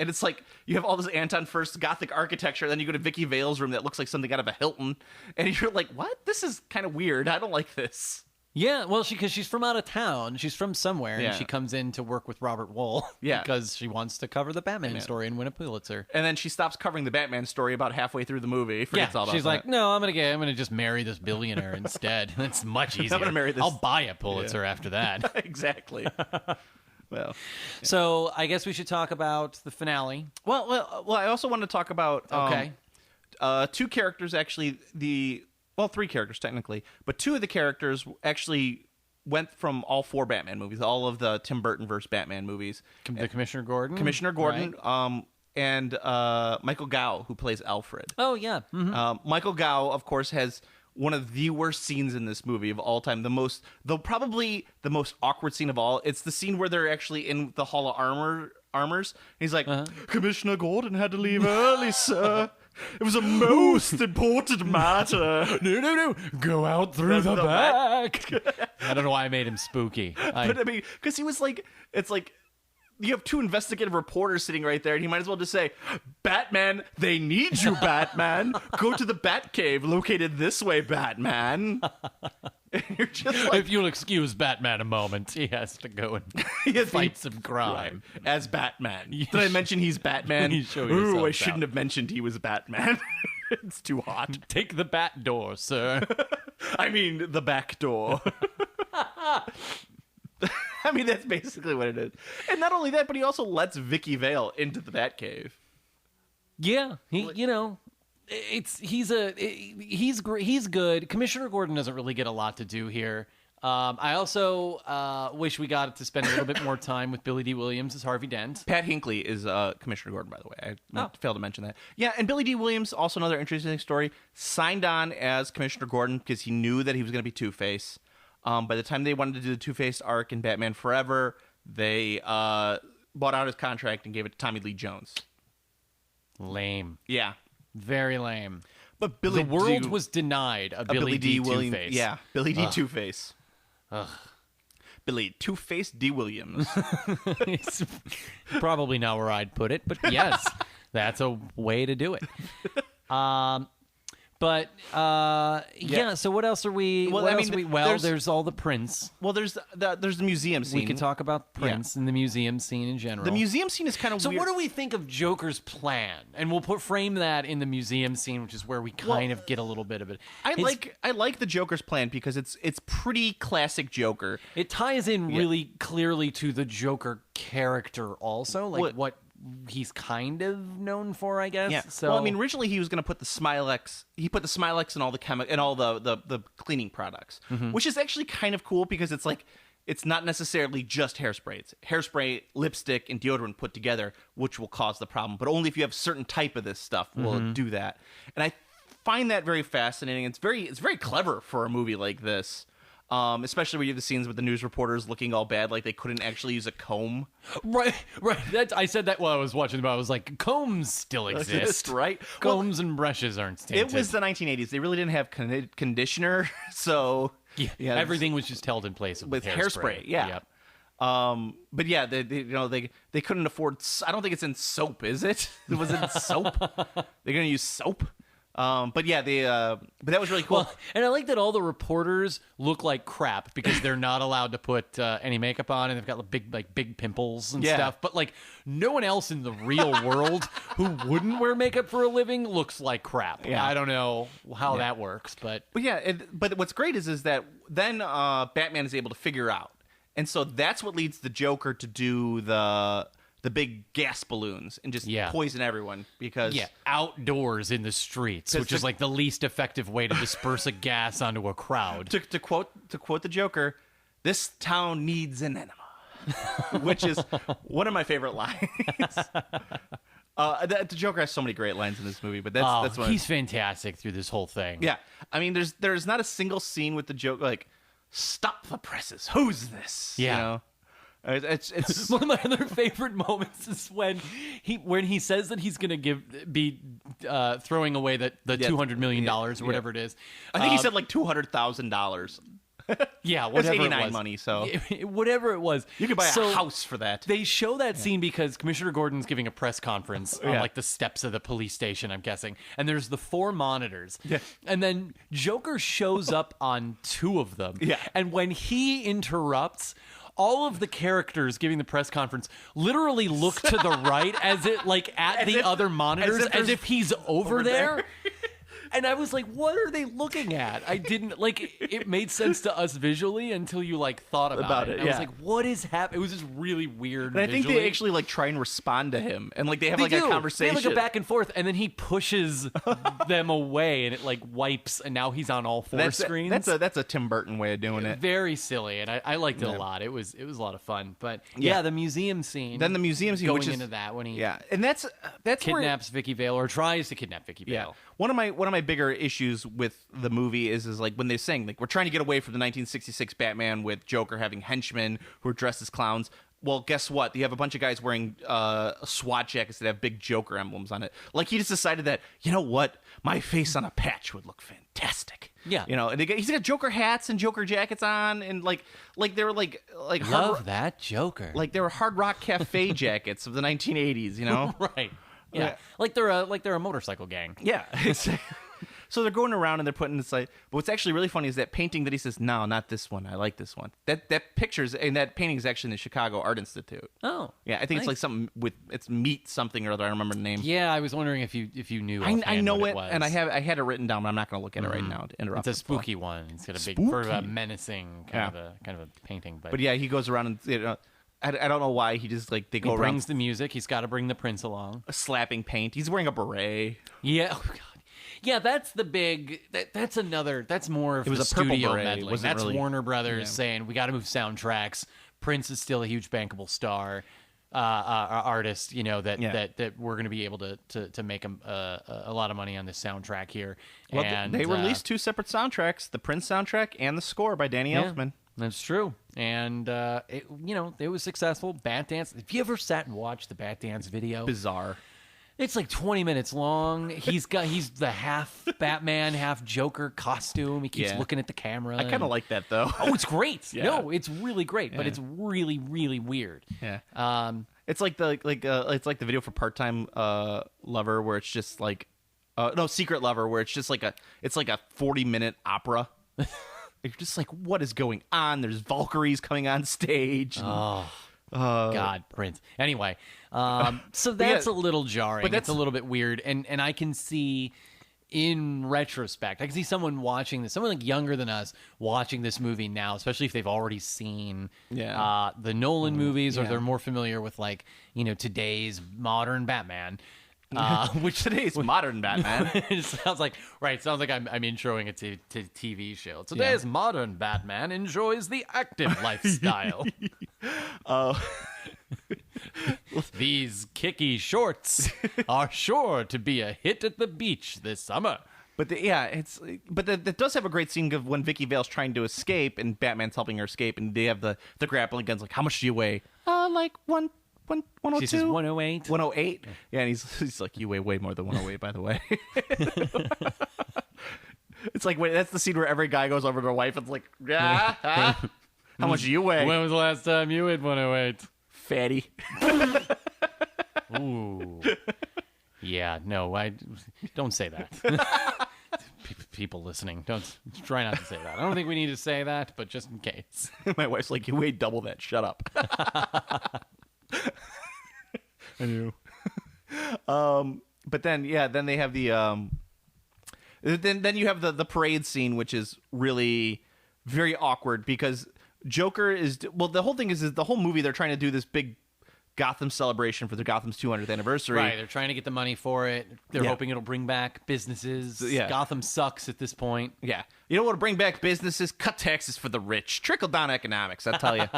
And it's like you have all this Anton First Gothic architecture, then you go to Vicky Vale's room that looks like something out of a Hilton, and you're like, "What? This is kind of weird. I don't like this." Yeah, well, because she's from out of town, she's from somewhere, and she comes in to work with Robert Wool, because she wants to cover the Batman story and win a Pulitzer. And then she stops covering the Batman story about halfway through the movie. Forgets all about she's that. like, "No, I'm gonna just marry this billionaire instead. That's much easier. I'm gonna marry this. I'll buy a Pulitzer after that." Exactly. Well, so I guess we should talk about the finale. Well, I also want to talk about two characters actually. Three characters technically, but two of the characters actually went from all four Batman movies, all of the Tim Burton versus Batman movies. The Commissioner Gordon, right. And Michael Gough, who plays Alfred. Oh yeah, Michael Gough, of course, has one of the worst scenes in this movie of all time. Probably the most awkward scene of all. It's the scene where they're actually in the Hall of Armors. He's like, "Commissioner Gordon had to leave early, sir. It was a most important matter." No. Go out through the back. I don't know why I made him spooky. But I mean, because he was like, it's like, you have two investigative reporters sitting right there, and he might as well just say, "Batman, they need you, Batman. Go to the Batcave located this way, Batman." And you're just like, if you'll excuse Batman a moment, he has to go and fight some crime. Right. As Batman. Did I mention he's Batman? Ooh, I shouldn't have mentioned he was Batman. It's too hot. Take the bat door, sir. I mean, the back door. I mean, that's basically what it is. And not only that, but he also lets Vicky Vale into the Batcave. Yeah, he's good. Commissioner Gordon doesn't really get a lot to do here. I also wish we got to spend a little bit more time with Billy D. Williams as Harvey Dent. Pat Hinckley is Commissioner Gordon, by the way. I failed to mention that. Yeah, and Billy D. Williams, also another interesting story, signed on as Commissioner Gordon because he knew that he was going to be Two-Face. By the time they wanted to do the Two-Face arc in Batman Forever, they bought out his contract and gave it to Tommy Lee Jones. Lame. Yeah. Very lame. But Billy the world was denied a Billy D. Two-Face. Yeah, Billy D. Two-Face. Ugh. Billy Two-Face D. Williams. It's probably not where I'd put it, but yes, that's a way to do it. Yeah. So what else are we? Well, what I else mean, are we, there's all the Prince. Well, there's the museum scene. We could talk about Prince and the museum scene in general. The museum scene is kind of so weird. what do we think of Joker's plan? And we'll frame that in the museum scene, which is where we kind of get a little bit of it. I like the Joker's plan because it's pretty classic Joker. It ties in really clearly to the Joker character also, like what he's kind of known for, I guess. Yeah. So well, I mean, originally he was going to put the Smilex. He put the Smilex in all the cleaning products, which is actually kind of cool because it's like it's not necessarily just hairspray. It's hairspray, lipstick, and deodorant put together, which will cause the problem. But only if you have a certain type of this stuff will it do that. And I find that very fascinating. It's very clever for a movie like this. Especially when you have the scenes with the news reporters looking all bad, like they couldn't actually use a comb. Right. I said that while I was watching, but I was like, combs still exist, right? Combs and brushes aren't tinted. It was the 1980s. They really didn't have conditioner, so yeah, everything was just held in place with hairspray. Yeah. Yep. But yeah, they couldn't afford. I don't think it's in soap, is it? Was it in soap? They're gonna use soap. But yeah, but that was really cool. Well, and I like that all the reporters look like crap because they're not allowed to put any makeup on, and they've got big pimples and stuff. But like no one else in the real world who wouldn't wear makeup for a living looks like crap. Yeah. I don't know how that works, but yeah, but what's great is that then Batman is able to figure out, and so that's what leads the Joker to do the big gas balloons and just poison everyone because outdoors in the streets, which is like the least effective way to disperse a gas onto a crowd. To quote the Joker, "This town needs an enema," which is one of my favorite lines. The Joker has so many great lines in this movie, but that's one. He's fantastic through this whole thing. Yeah, I mean, there's not a single scene with the Joker like, "Stop the presses! Who's this?" Yeah. You know? It's one of my other favorite moments is when he says that he's going to be throwing away the $200 million or whatever it is. I think he said like $200,000. Yeah, It's whatever 89 it was. money, so whatever it was, you could buy a house for that. They show that scene because Commissioner Gordon's giving a press conference on like the steps of the police station, I'm guessing, and there's the 4 monitors. Yeah. And then Joker shows up on 2 of them. Yeah. And when he interrupts, all of the characters giving the press conference literally look to the right as the other monitors as if he's over there. And I was like, what are they looking at? I didn't it made sense to us visually until you thought about it. I was like, what is happening? It was just really weird. And I think visually. they actually try and respond to him, and they have They a do. conversation. They have a back and forth, and then he pushes them away, and it wipes, and now he's on all 4 screens. That's a Tim Burton way of doing it. Very silly, and I liked it a lot. It was a lot of fun. But the museum scene. Then the museum scene, going which is into that when he and that's kidnaps Vicky Vale or tries to kidnap Vicky Vale. Yeah. One of my bigger issues with the movie is like when they're saying we're trying to get away from the 1966 Batman with Joker having henchmen who are dressed as clowns. Well, guess what? You have a bunch of guys wearing SWAT jackets that have big Joker emblems on it. Like he just decided that, you know what, my face on a patch would look fantastic. Yeah, and he's got Joker hats and Joker jackets on, and like they were like love that Joker. Like they were Hard Rock Cafe jackets of the 1980s. Right. Yeah, like they're a motorcycle gang. Yeah. So they're going around and they're putting this but what's actually really funny is that painting that he says, no, not this one. I like this one. That picture's and that painting is actually in the Chicago Art Institute. Oh, yeah. I think it's like something it's meat something or other. I don't remember the name. Yeah, I was wondering if you knew. I know what it was. and I had it written down, but I'm not going to look at it right now to interrupt. It's a spooky one. It's got a big, sort of a menacing kind of a painting. But yeah, he goes around and I don't know why he just they go around. He brings the music. He's got to bring the Prince along. Slapping paint. He's wearing a beret. Yeah. Oh God. Yeah, that's the big. That's another. That's more of the studio meddling. That's really, Warner Brothers saying we got to move soundtracks. Prince is still a huge bankable star, artist. That we're going to be able to make a lot of money on this soundtrack here. Well, and they released 2 separate soundtracks: the Prince soundtrack and the score by Danny Elfman. That's true. And, it was successful. Bat Dance. Have you ever sat and watched the Bat Dance video? Bizarre. It's like 20 minutes long. He's the half Batman, half Joker costume. He keeps looking at the camera. I kind of like that, though. Oh, it's great. Yeah. No, it's really great, but it's really, really weird. Yeah. It's like it's like the video for Part-Time Lover, where it's just like Secret Lover, where it's just like a 40-minute opera. You're just like, what is going on? There's Valkyries coming on stage. God, Prince. Anyway, so that's a little jarring. But it's a little bit weird, and I can see, in retrospect, I can see someone watching this, someone like younger than us, watching this movie now, especially if they've already seen the Nolan movies, or they're more familiar with today's modern Batman. Which today's modern Batman. It sounds like I'm introing it to TV show. Today's modern Batman enjoys the active lifestyle. These kicky shorts are sure to be a hit at the beach this summer. But that does have a great scene of when Vicky Vale's trying to escape and Batman's helping her escape, and they have the grappling guns. Like, how much do you weigh? Like 102? She says 108. 108? Yeah, and he's like, you weigh way more than 108, by the way. It's like, wait, that's the scene where every guy goes over to their wife and it's like, how much do you weigh? When was the last time you weighed 108? Fatty. Ooh. Yeah, no, I don't say that. People listening, try not to say that. I don't think we need to say that, but just in case. My wife's like, you weigh double that. Shut up. I knew. But then they have the then you have the parade scene, which is really very awkward because Joker is the whole thing is the whole movie they're trying to do this big Gotham celebration for the Gotham's 200th anniversary. Right, they're trying to get the money for it. They're hoping it'll bring back businesses. Yeah. Gotham sucks at this point. Yeah. You know what will bring back businesses? Cut taxes for the rich. Trickle-down economics, I tell you.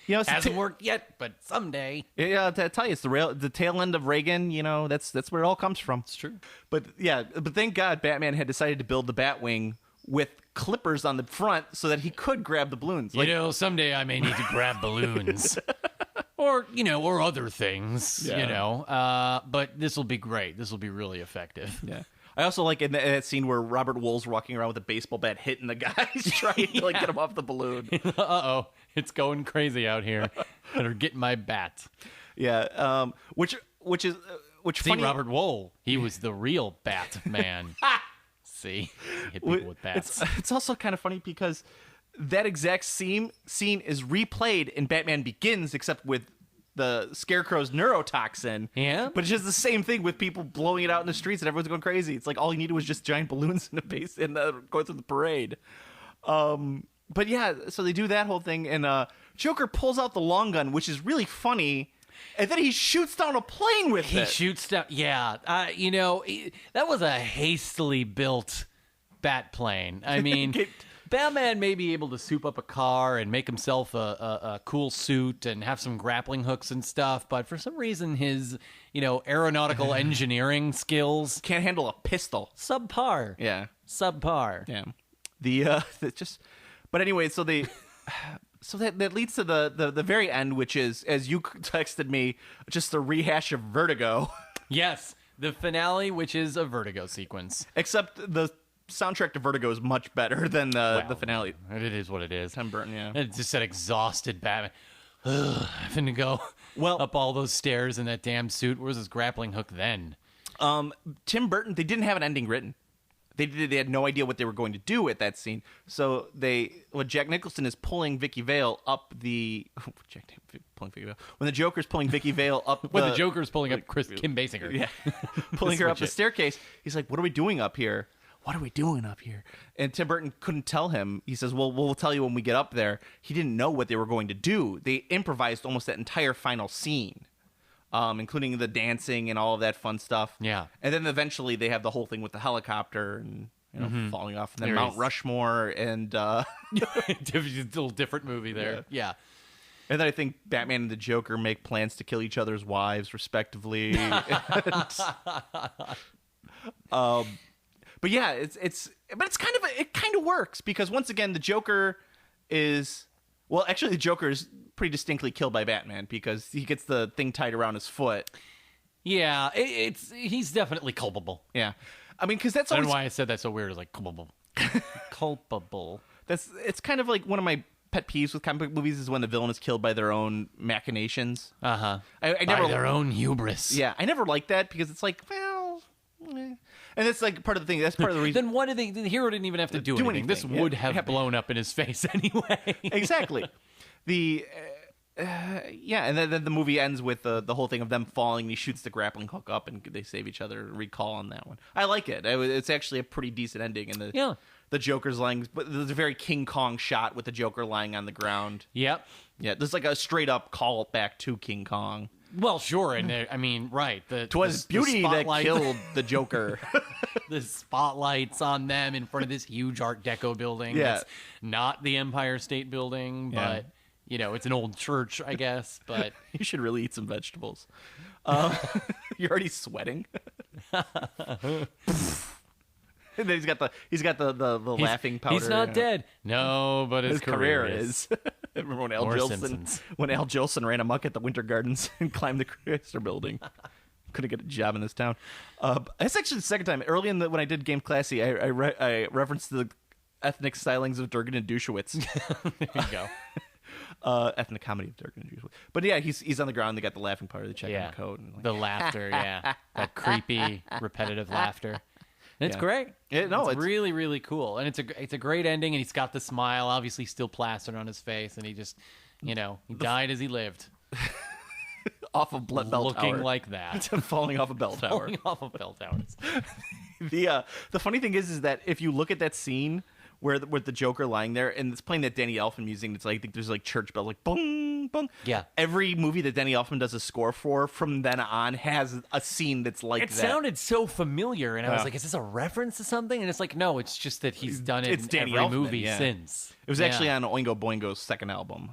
Hasn't worked yet, but someday. Yeah, I tell you, it's the tail end of Reagan. That's where it all comes from. It's true. But thank God Batman had decided to build the Batwing with clippers on the front so that he could grab the balloons. Someday I may need to grab balloons. Or other things, but this will be great. This will be really effective. Yeah. I also like in that scene where Robert Wool's walking around with a baseball bat hitting the guys trying to get him off the balloon. Uh-oh. It's going crazy out here. Better get my bat. Yeah. Which See, funny... Robert Wool, he was the real Batman. See? He hit people with bats. It's also kind of funny because that exact scene is replayed in Batman Begins, except with the Scarecrow's neurotoxin. Yeah? But it's just the same thing with people blowing it out in the streets and everyone's going crazy. It's like all you needed was just giant balloons in the base and going through the parade. But yeah, so they do that whole thing, and Joker pulls out the long gun, which is really funny, and then he shoots down a plane with it. He shoots down, yeah. That was a hastily built bat plane. I mean... Batman may be able to soup up a car and make himself a cool suit and have some grappling hooks and stuff, but for some reason his, aeronautical engineering skills can't handle a pistol. Subpar. Yeah. Subpar. Yeah. But anyway, so that leads to the very end, which is, as you texted me, just a rehash of Vertigo. Yes, the finale, which is a Vertigo sequence. Except the soundtrack to Vertigo is much better than the finale. It is what it is. Tim Burton, yeah. It's just that exhausted Batman. Having to go up all those stairs in that damn suit. Where's his grappling hook then? Tim Burton, they didn't have an ending written. They had no idea what they were going to do at that scene. So Jack Nicholson is pulling Vicky Vale up the... when the Joker's pulling Vicky Vale up when the Joker's pulling up Kim Basinger. Yeah. Pulling her up the staircase. He's like, what are we doing up here? What are we doing up here? And Tim Burton couldn't tell him. He says, well, we'll tell you when we get up there. He didn't know what they were going to do. They improvised almost that entire final scene, including the dancing and all of that fun stuff. Yeah. And then eventually they have the whole thing with the helicopter and falling off. And then Mount Rushmore and... little different movie there. Yeah. And then I think Batman and the Joker make plans to kill each other's wives, respectively. But yeah, it kind of works because once again the Joker is... Well, actually, the Joker is pretty distinctly killed by Batman because he gets the thing tied around his foot. Yeah, he's definitely culpable. Yeah. I mean, because that's I don't always... know why I said that so weird. It's like culpable. Culpable. It's kind of like one of my pet peeves with comic book movies is when the villain is killed by their own machinations. Uh-huh. I By never... their own hubris. Yeah, I never liked that because it's like, well... And it's like part of the thing. That's part of the reason. Then what did they... The hero didn't even have to do anything. This anything. would Yeah. have blown up in his face anyway. Exactly. Yeah, and then the movie ends with the whole thing of them falling. And he shoots the grappling hook up, and they save each other. Recall on that one. I like it. It's actually a pretty decent ending. And the Joker's lying, but there's a very King Kong shot with the Joker lying on the ground. Yep. Yeah, there's like a straight up call back to King Kong. Well, sure, and I mean, right. Twas beauty that killed the Joker. The spotlights on them in front of this huge Art Deco building. Yeah. That's not the Empire State Building, but it's an old church, I guess. But You should really eat some vegetables. You're already sweating. And then he's got the laughing powder. He's not dead. No, but his career is. Remember when More Simpsons. Al Jolson ran amok at the Winter Gardens and climbed the Chrysler Building? Couldn't get a job in this town. That's actually the second time. Early when I did Game Classy, I referenced the ethnic stylings of Durgan and Dushowitz. There you go. Ethnic comedy of Durgan and Dushowitz. But yeah, he's on the ground. They got the laughing powder. They check in the coat. And The laughter, that creepy, repetitive laughter. And it's great. It's really, really cool. And it's a great ending, and he's got the smile, obviously still plastered on his face, and he just, he died as he lived. Off of bell tower. Looking like that. Falling off a bell tower. Falling off of bell towers. The funny thing is that if you look at that scene where with the Joker lying there, and it's playing that Danny Elfman music, it's like, I think there's like church bells, like boom, boom. Yeah. Every movie that Danny Elfman does a score for from then on has a scene that's like It that. sounded so familiar, and I was like, is this a reference to something? And it's like, no, it's just that he's done it in Danny every Elfman, movie since. It was actually on Oingo Boingo's second album.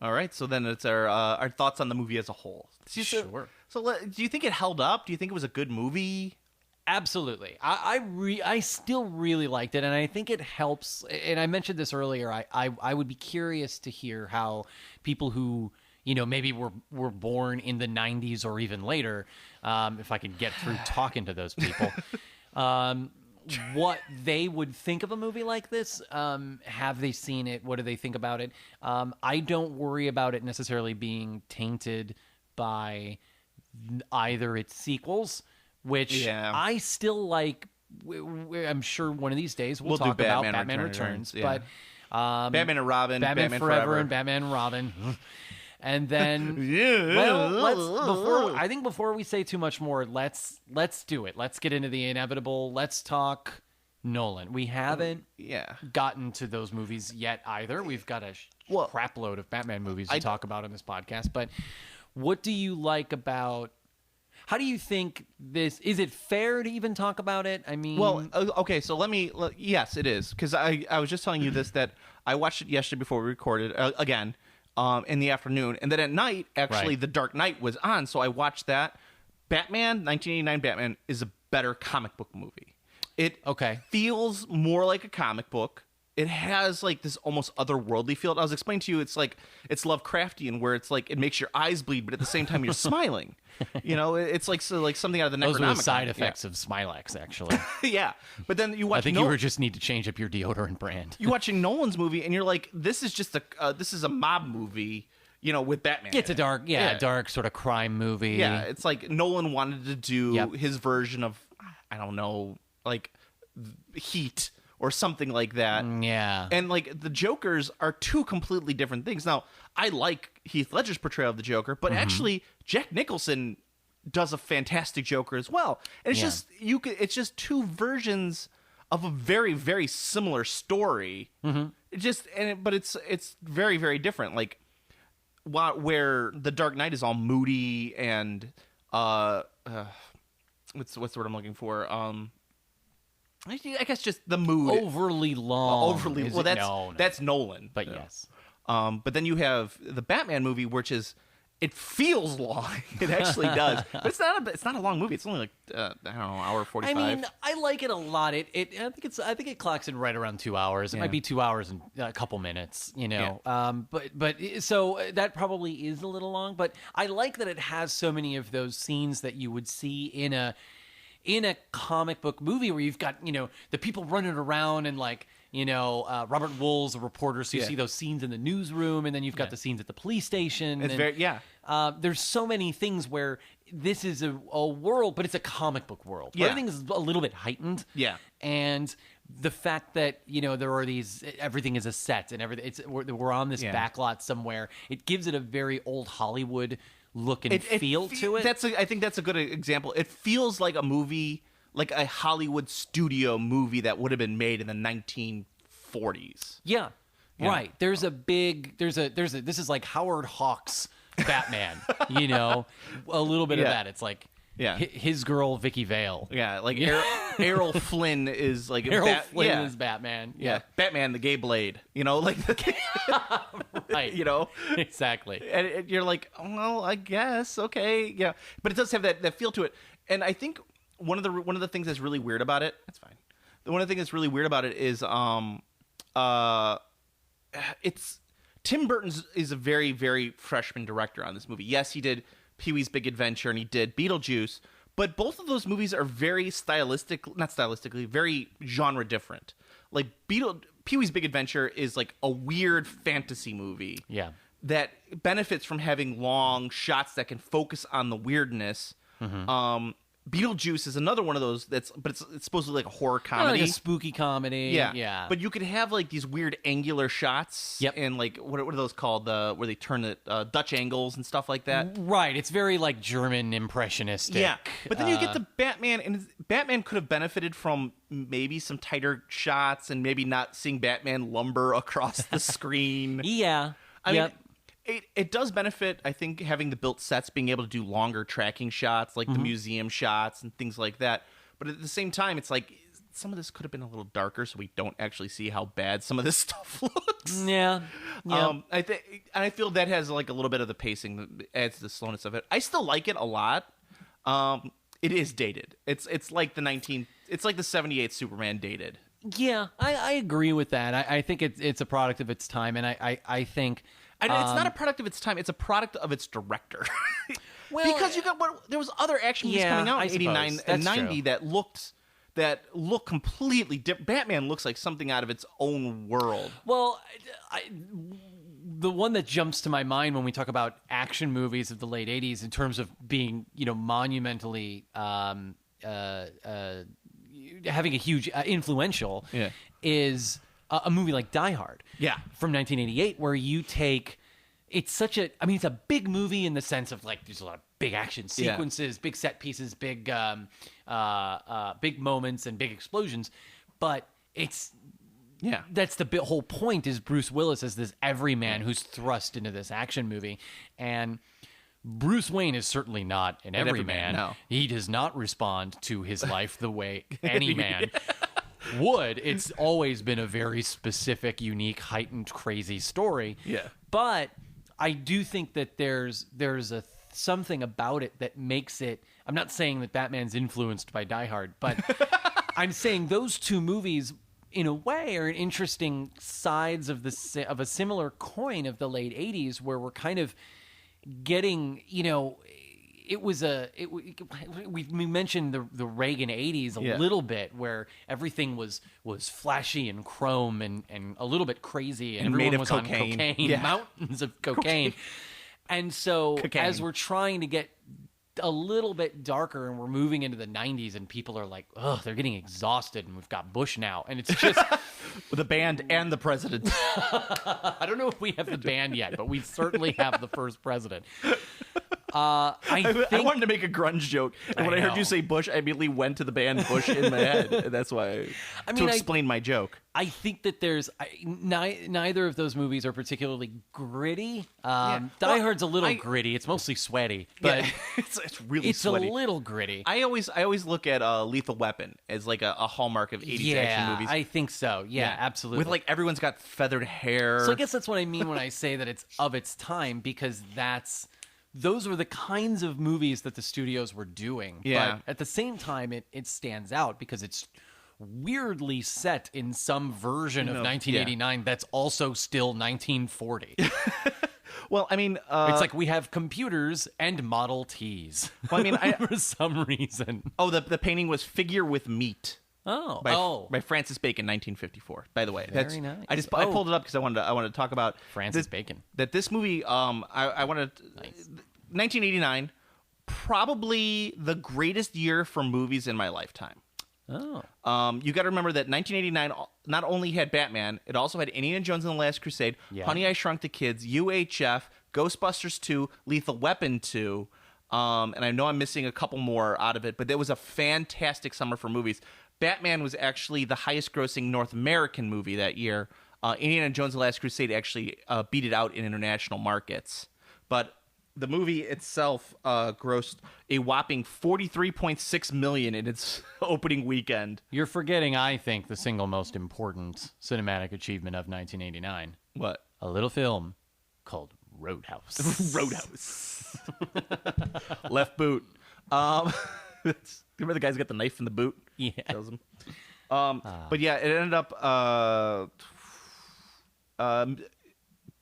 All right, so then it's our thoughts on the movie as a whole. Sure. So do you think it held up? Do you think it was a good movie? Absolutely. I still really liked it, and I think it helps. And I mentioned this earlier. I would be curious to hear how people who maybe were born in the 90s or even later, if I could get through talking to those people, what they would think of a movie like this. Have they seen it? What do they think about it? I don't worry about it necessarily being tainted by either its sequels, which I still like. I'm sure one of these days we'll talk about Batman Returns, but Batman and Robin, Batman Forever, and Batman and Robin. And then, before we say too much more, let's do it. Let's get into the inevitable. Let's talk Nolan. We haven't Yeah. gotten to those movies yet either. We've got a crap load of Batman movies to talk about in this podcast. But what do you like about... How do you think this... Is it fair to even talk about it? I mean... Well, okay, so yes, it is. Because I was just telling you this, that I watched it yesterday before we recorded, again, in the afternoon. And then at night, actually, The Dark Knight was on, so I watched that. Batman, 1989 Batman, is a better comic book movie. It feels more like a comic book. It has like this almost otherworldly feel. I was explaining to you, it's Lovecraftian, where it's like it makes your eyes bleed, but at the same time you're smiling. You know, it's like something out of the Necronomicon. Those were the side effects of Smilex, actually. Yeah, but then you watch. I think you just need to change up your deodorant brand. You're watching Nolan's movie, and you're like, this is just a mob movie. You know, with Batman. It's a dark sort of crime movie. Yeah, it's like Nolan wanted to do his version of, I don't know, like Heat or something like that. Yeah. And like the Jokers are two completely different things. Now, I like Heath Ledger's portrayal of the Joker, but actually Jack Nicholson does a fantastic Joker as well. And it's it's just two versions of a very, very similar story. But it's very, very different. Like where The Dark Knight is all moody and what's the word I'm looking for? I guess just the mood. Overly long. That's Nolan. But yes. But then you have the Batman movie, which is, it feels long. It actually does. But it's not a long movie. It's only like I don't know, hour 45. I mean, I like it a lot. I think it clocks in right around 2 hours. It might be 2 hours and a couple minutes, you know. Yeah. But so that probably is a little long, but I like that it has so many of those scenes that you would see in a comic book movie where you've got, you know, the people running around and like, you know, Robert Wool's a reporter, so you see those scenes in the newsroom, and then you've got the scenes at the police station. There's so many things where this is a world, but it's a comic book world. Yeah. Everything is a little bit heightened. Yeah. And the fact that, you know, there are everything is a set and everything, we're on this backlot somewhere, it gives it a very old Hollywood look and feel to it. I think that's a good example. It feels like a movie, like a Hollywood studio movie that would have been made in the 1940s. Yeah. Right. There's this is like Howard Hawks' Batman, you know, a little bit of that. It's like his girl Vicky Vale. Yeah, like Errol Flynn is like Flynn is Batman. Yeah, Batman the gay blade. You know, like right. You know, exactly. And you're like, oh, well, I guess okay, yeah. But it does have that feel to it, and I think one of the things that's really weird about it. That's fine. One of the things that's really weird about it is it's Tim Burton is a very, very freshman director on this movie. Yes, he did Pee-wee's Big Adventure and he did Beetlejuice, but both of those movies are very very genre different. Like Pee-wee's Big Adventure is like a weird fantasy movie. Yeah. That benefits from having long shots that can focus on the weirdness. Beetlejuice is another one of those but it's supposed to be like a horror comedy. Like a spooky comedy. Yeah. But you could have like these weird angular shots. Yep. And like, what are those called? Where they turn the Dutch angles and stuff like that. Right. It's very like German impressionistic. Yeah. But then you get the Batman, and Batman could have benefited from maybe some tighter shots and maybe not seeing Batman lumber across the screen. Yeah. I mean, it does benefit, I think, having the built sets, being able to do longer tracking shots, like the museum shots and things like that. But at the same time, it's like some of this could have been a little darker, so we don't actually see how bad some of this stuff looks. Yeah. I feel that has like a little bit of the pacing that adds to the slowness of it. I still like it a lot. It is dated. It's like the 78 Superman dated. Yeah, I agree with that. I think it's a product of its time, and I think. And it's not a product of its time; it's a product of its director. Well, because there was other action movies coming out in '89 and '90 that look completely different. Batman looks like something out of its own world. Well, the one that jumps to my mind when we talk about action movies of the late '80s, in terms of being, you know, monumentally having a huge influential, is a movie like Die Hard, from 1988, where you take it's a big movie in the sense of like there's a lot of big action sequences, big set pieces, big moments and big explosions, but it's Yeah. that's the whole point is Bruce Willis as this everyman who's thrust into this action movie. And Bruce Wayne is certainly not an everyman. No. He does not respond to his life the way any man would. It's always been a very specific, unique, heightened, crazy story. Yeah. But I do think that there's something about it that makes it. I'm not saying that Batman's influenced by Die Hard, but I'm saying those two movies, in a way, are interesting sides of a similar coin of the late '80s, where we're kind of getting, we mentioned the Reagan '80s a little bit, where everything was flashy and chrome and a little bit crazy, and everyone made of was cocaine. on cocaine, Yeah. mountains of cocaine. And so as we're trying to get a little bit darker and we're moving into the 90s and people are like, oh, they're getting exhausted and we've got Bush now. And it's just... The band and the president. I don't know if we have the band yet, but we certainly have the first president. I wanted to make a grunge joke, and when I heard know. you say Bush, I immediately went to the band Bush in my head. And that's why to explain my joke. I think that there's neither of those movies are particularly gritty. Die Hard's a little gritty. It's mostly sweaty, but it's really it's sweaty. a little gritty. I always look at Lethal Weapon as like a hallmark of 80s action movies. I think so. Yeah, absolutely. With like everyone's got feathered hair. So I guess that's what I mean when I say that it's of its time, because those were the kinds of movies that the studios were doing. Yeah. But at the same time, it stands out because it's weirdly set in some version of 1989 that's also still 1940. Well, I mean... it's like we have computers and Model Ts. Well, I mean, for some reason. Oh, the painting was Figure with Meat. By Francis Bacon, 1954. By the way, Very nice. I pulled it up because I wanted to talk about Francis Bacon. That this movie, I wanted 1989, probably the greatest year for movies in my lifetime. Oh. You got to remember that 1989 not only had Batman, it also had Indiana Jones and the Last Crusade, Honey, I Shrunk the Kids, UHF, Ghostbusters 2, Lethal Weapon 2. And I know I'm missing a couple more out of it, but it was a fantastic summer for movies. Batman was actually the highest-grossing North American movie that year. Indiana Jones and the Last Crusade actually beat it out in international markets. But the movie itself grossed a whopping $43.6 million in its opening weekend. You're forgetting, I think, the single most important cinematic achievement of 1989. What? A little film called Roadhouse. Roadhouse. Left boot. Remember the guy's got the knife in the boot? Yeah. Tells him. But yeah, it ended up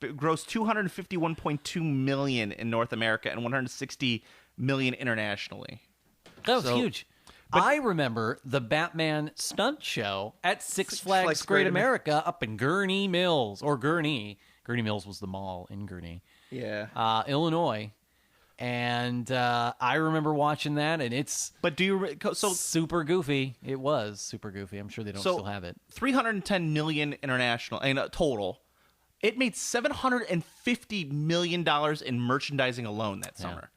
grossed $251.2 million in North America and $160 million internationally. That was huge. I remember the Batman stunt show at Six Flags Great America up in Gurnee Mills, or Gurnee. Gurnee Mills was the mall in Gurnee. Yeah. Illinois. And I remember watching that, and it's super goofy. It was super goofy. I'm sure they don't still have it. $310 million international and total. It made $750 million in merchandising alone that summer.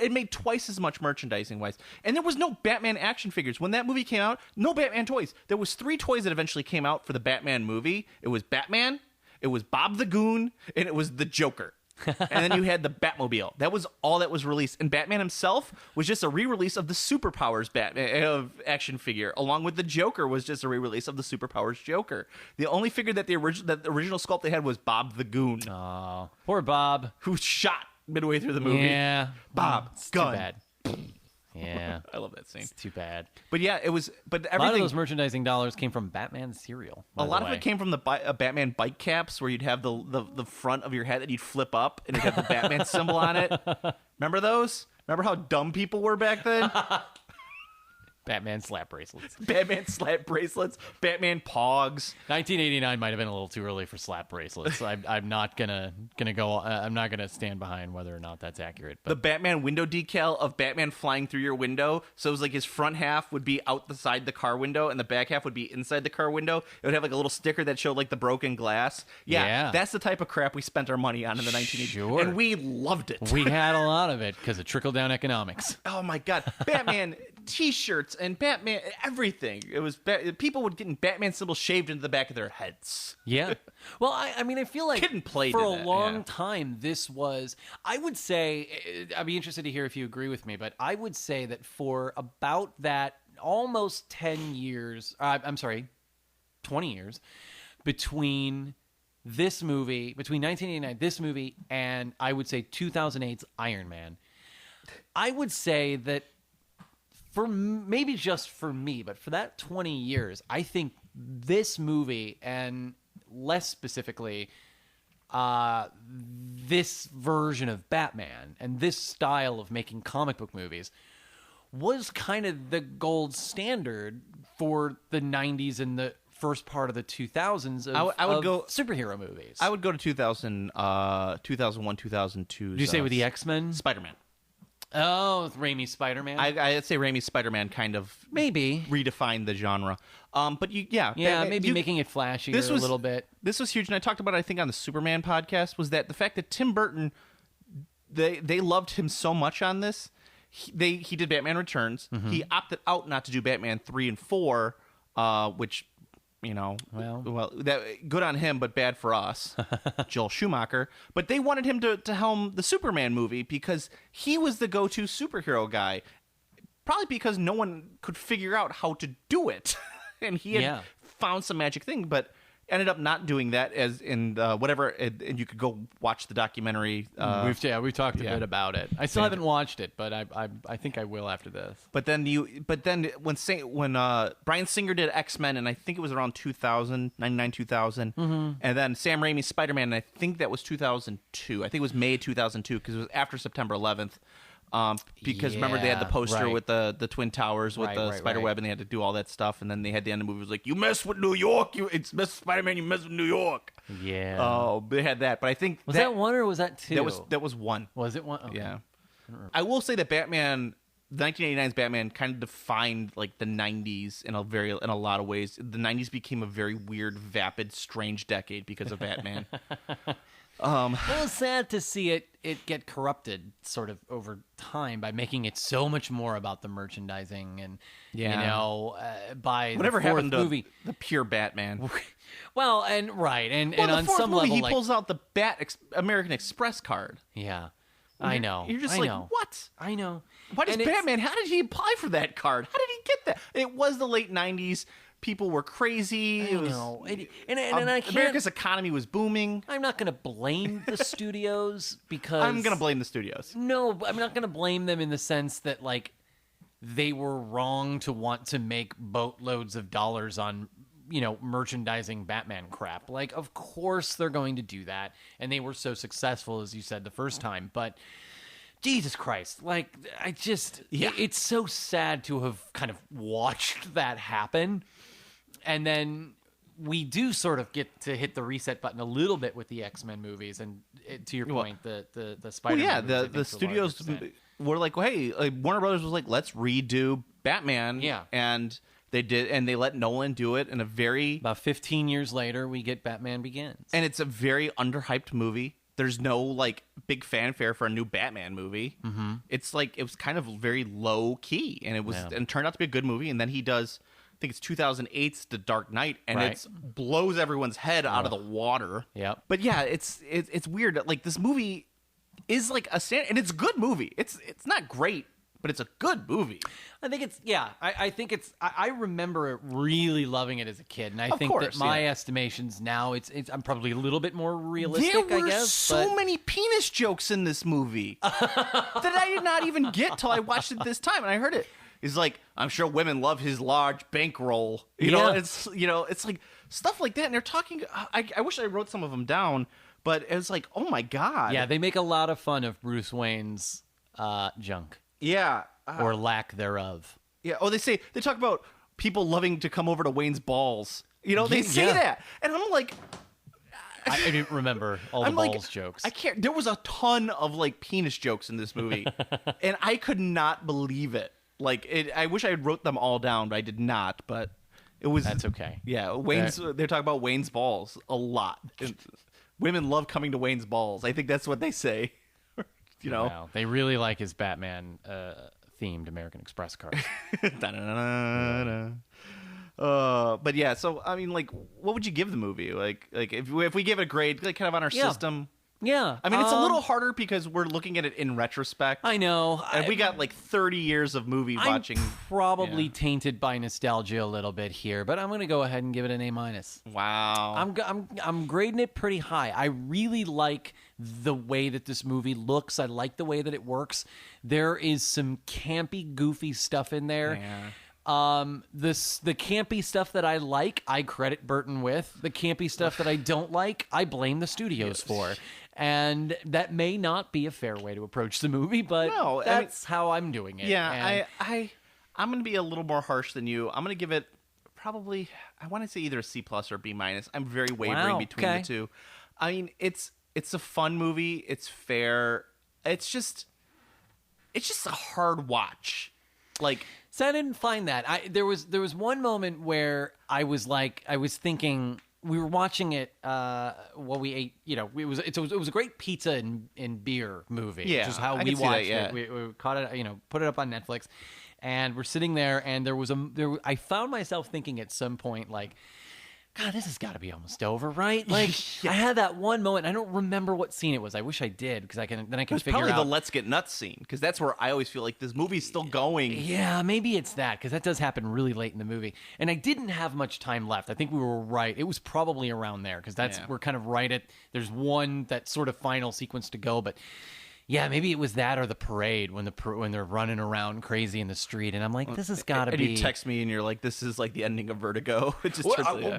It made twice as much merchandising wise, and there was no Batman action figures when that movie came out. No Batman toys. There was 3 toys that eventually came out for the Batman movie. It was Batman, it was Bob the Goon, and it was the Joker. And then you had the Batmobile. That was all that was released. And Batman himself was just a re-release of the Superpowers Batman action figure, along with the Joker was just a re-release of the Superpowers Joker. The only figure that the original sculpt they had was Bob the Goon. Oh, poor Bob, who shot midway through the movie. Yeah, Bob, it's gun. too bad. Yeah, I love that scene. It's too bad. But yeah, it was. But everything. A lot of those merchandising dollars came from Batman cereal. A lot of it came from the Batman bike caps, where you'd have the front of your head that you'd flip up, and it'd have the Batman symbol on it. Remember those? Remember how dumb people were back then? Batman slap bracelets. Batman slap bracelets. Batman pogs. 1989 might have been a little too early for slap bracelets. I'm not gonna go. I'm not gonna stand behind whether or not that's accurate. But the Batman window decal of Batman flying through your window. So it was like his front half would be outside the car window, and the back half would be inside the car window. It would have like a little sticker that showed like the broken glass. Yeah. That's the type of crap we spent our money on in the 1980s. Sure. And we loved it. We had a lot of it because of trickle down economics. Oh my God, Batman. T-shirts and Batman, everything. It was people would get Batman symbols shaved into the back of their heads. Yeah. Well, I mean, I feel like Kid and Play for did a that, long yeah. time, this was, I would say, I'd be interested to hear if you agree with me, but I would say that for about that almost 10 years, I'm sorry, 20 years, between this movie, between 1989, this movie, and I would say 2008's Iron Man, I would say that for maybe just for me, but for that 20 years, I think this movie, and less specifically, this version of Batman and this style of making comic book movies was kind of the gold standard for the 90s and the first part of the 2000s of, I would of go superhero movies. I would go to 2001, 2002. Did you say with the X-Men? Spider-Man. Oh, Raimi's Spider-Man? I'd say Raimi's Spider-Man kind of Maybe. redefined the genre. But Yeah, Batman- maybe making it flashier a little bit. This was huge, and I talked about it, I think, on the Superman podcast, was that the fact that Tim Burton, they loved him so much on this. He did Batman Returns. Mm-hmm. He opted out not to do Batman 3 and 4, which, well, that good on him, but bad for us, Joel Schumacher. But they wanted him to helm the Superman movie because he was the go-to superhero guy. Probably because no one could figure out how to do it. And he had found some magic thing, but ended up not doing that as in whatever. And you could go watch the documentary. We've talked a bit about it. I still haven't watched it, but I think I will after this. But then when Bryan Singer did X-Men, and I think it was around 2000, 99, 2000, and then Sam Raimi's Spider-Man, and I think that was 2002. I think it was May 2002 because it was after September 11th. Because remember they had the poster with the Twin Towers with the spider web, and they had to do all that stuff, and then they had the end of the movie was like, you mess with New York, it's Spider-Man, you mess with New York. Yeah. Oh, they had that, but I think was that one or was that two? That was one. Was it one? Okay. Yeah. I will say that Batman, 1989's Batman, kind of defined like the 90s in a lot of ways. The 90s became a very weird, vapid, strange decade because of Batman. It was sad to see it get corrupted sort of over time by making it so much more about the merchandising and by whatever the fourth happened to movie. the pure Batman. Well, and on the fourth some movie, level, he like, pulls out the American Express card. Yeah, I know. You're just I like, know. what? I know. Why does And it's- Batman? How did he apply for that card? How did he get that? It was the late 90s. People were crazy. I It was, know. And I can't. America's economy was booming. I'm not going to blame the studios because I'm going to blame the studios. No, I'm not going to blame them in the sense that like they were wrong to want to make boatloads of dollars on merchandising Batman crap. Like, of course they're going to do that, and they were so successful, as you said the first time. But Jesus Christ, like it's so sad to have kind of watched that happen. And then we do sort of get to hit the reset button a little bit with the X-Men movies, and to your point, the Spider-Man. Well, movies, the studios were like, hey, Warner Brothers was like, let's redo Batman. Yeah. And they did, and they let Nolan do it in a very... About 15 years later, we get Batman Begins. And it's a very underhyped movie. There's no, like, big fanfare for a new Batman movie. Mm-hmm. It's like, it was kind of very low-key, and and it turned out to be a good movie, and then he does... I think it's 2008's The Dark Knight, and it blows everyone's head out of the water. Yep. But yeah, it's weird. Like, this movie is like a standard, and it's a good movie. It's not great, but it's a good movie. I think it's I think it's. I remember it really loving it as a kid, and I think course, that my estimations now it's. I'm probably a little bit more realistic. There were I guess so many penis jokes in this movie that I did not even get till I watched it this time, and I heard it. He's like, I'm sure women love his large bankroll. You know, it's like stuff like that. And they're talking. I wish I wrote some of them down, but it was like, oh my god. Yeah, they make a lot of fun of Bruce Wayne's junk. Yeah, or lack thereof. Yeah. Oh, they talk about people loving to come over to Wayne's balls. They say that, and I'm like. I didn't remember all the balls jokes. I can't. There was a ton of like penis jokes in this movie, and I could not believe it. Like I wish I had wrote them all down, but I did not. But it was that's okay. Yeah, Wayne's. They're talking about Wayne's balls a lot. Women love coming to Wayne's balls. I think that's what they say. Wow. They really like his Batman themed American Express card. But yeah, so I mean, like, what would you give the movie? Like if we give it a grade, like, kind of on our system. Yeah. I mean, it's a little harder because we're looking at it in retrospect. I know. And we got like 30 years of movie watching. Probably tainted by nostalgia a little bit here, but I'm going to go ahead and give it an A-. Wow. I'm grading it pretty high. I really like the way that this movie looks. I like the way that it works. There is some campy, goofy stuff in there. Yeah. The campy stuff that I like, I credit Burton with. The campy stuff that I don't like, I blame the studios for. And that may not be a fair way to approach the movie, but that's how I'm doing it. Yeah, I'm going to be a little more harsh than you. I'm going to give it probably, I want to say either a C+ or B-. I'm very wavering between the two. I mean, it's a fun movie. It's fair. It's just a hard watch. Like, so I didn't find that. There was one moment where I was thinking, we were watching it while we ate. It was a great pizza and beer movie. Yeah, which is how I we can see watched that, yeah. it. We caught it. Put it up on Netflix, and we're sitting there. And I found myself thinking at some point, like, God, this has got to be almost over, right? Like, I had that one moment. I don't remember what scene it was. I wish I did, because I can figure out. Probably the "Let's Get Nuts" scene, because that's where I always feel like this movie's still going. Yeah, maybe it's that, because that does happen really late in the movie. And I didn't have much time left. I think we were right. It was probably around there, because we're kind of right at. There's one that sort of final sequence to go, but. Yeah, maybe it was that or the parade when they're running around crazy in the street, and I'm like, this has got to be. And you text me, and you're like, this is like the ending of Vertigo. It just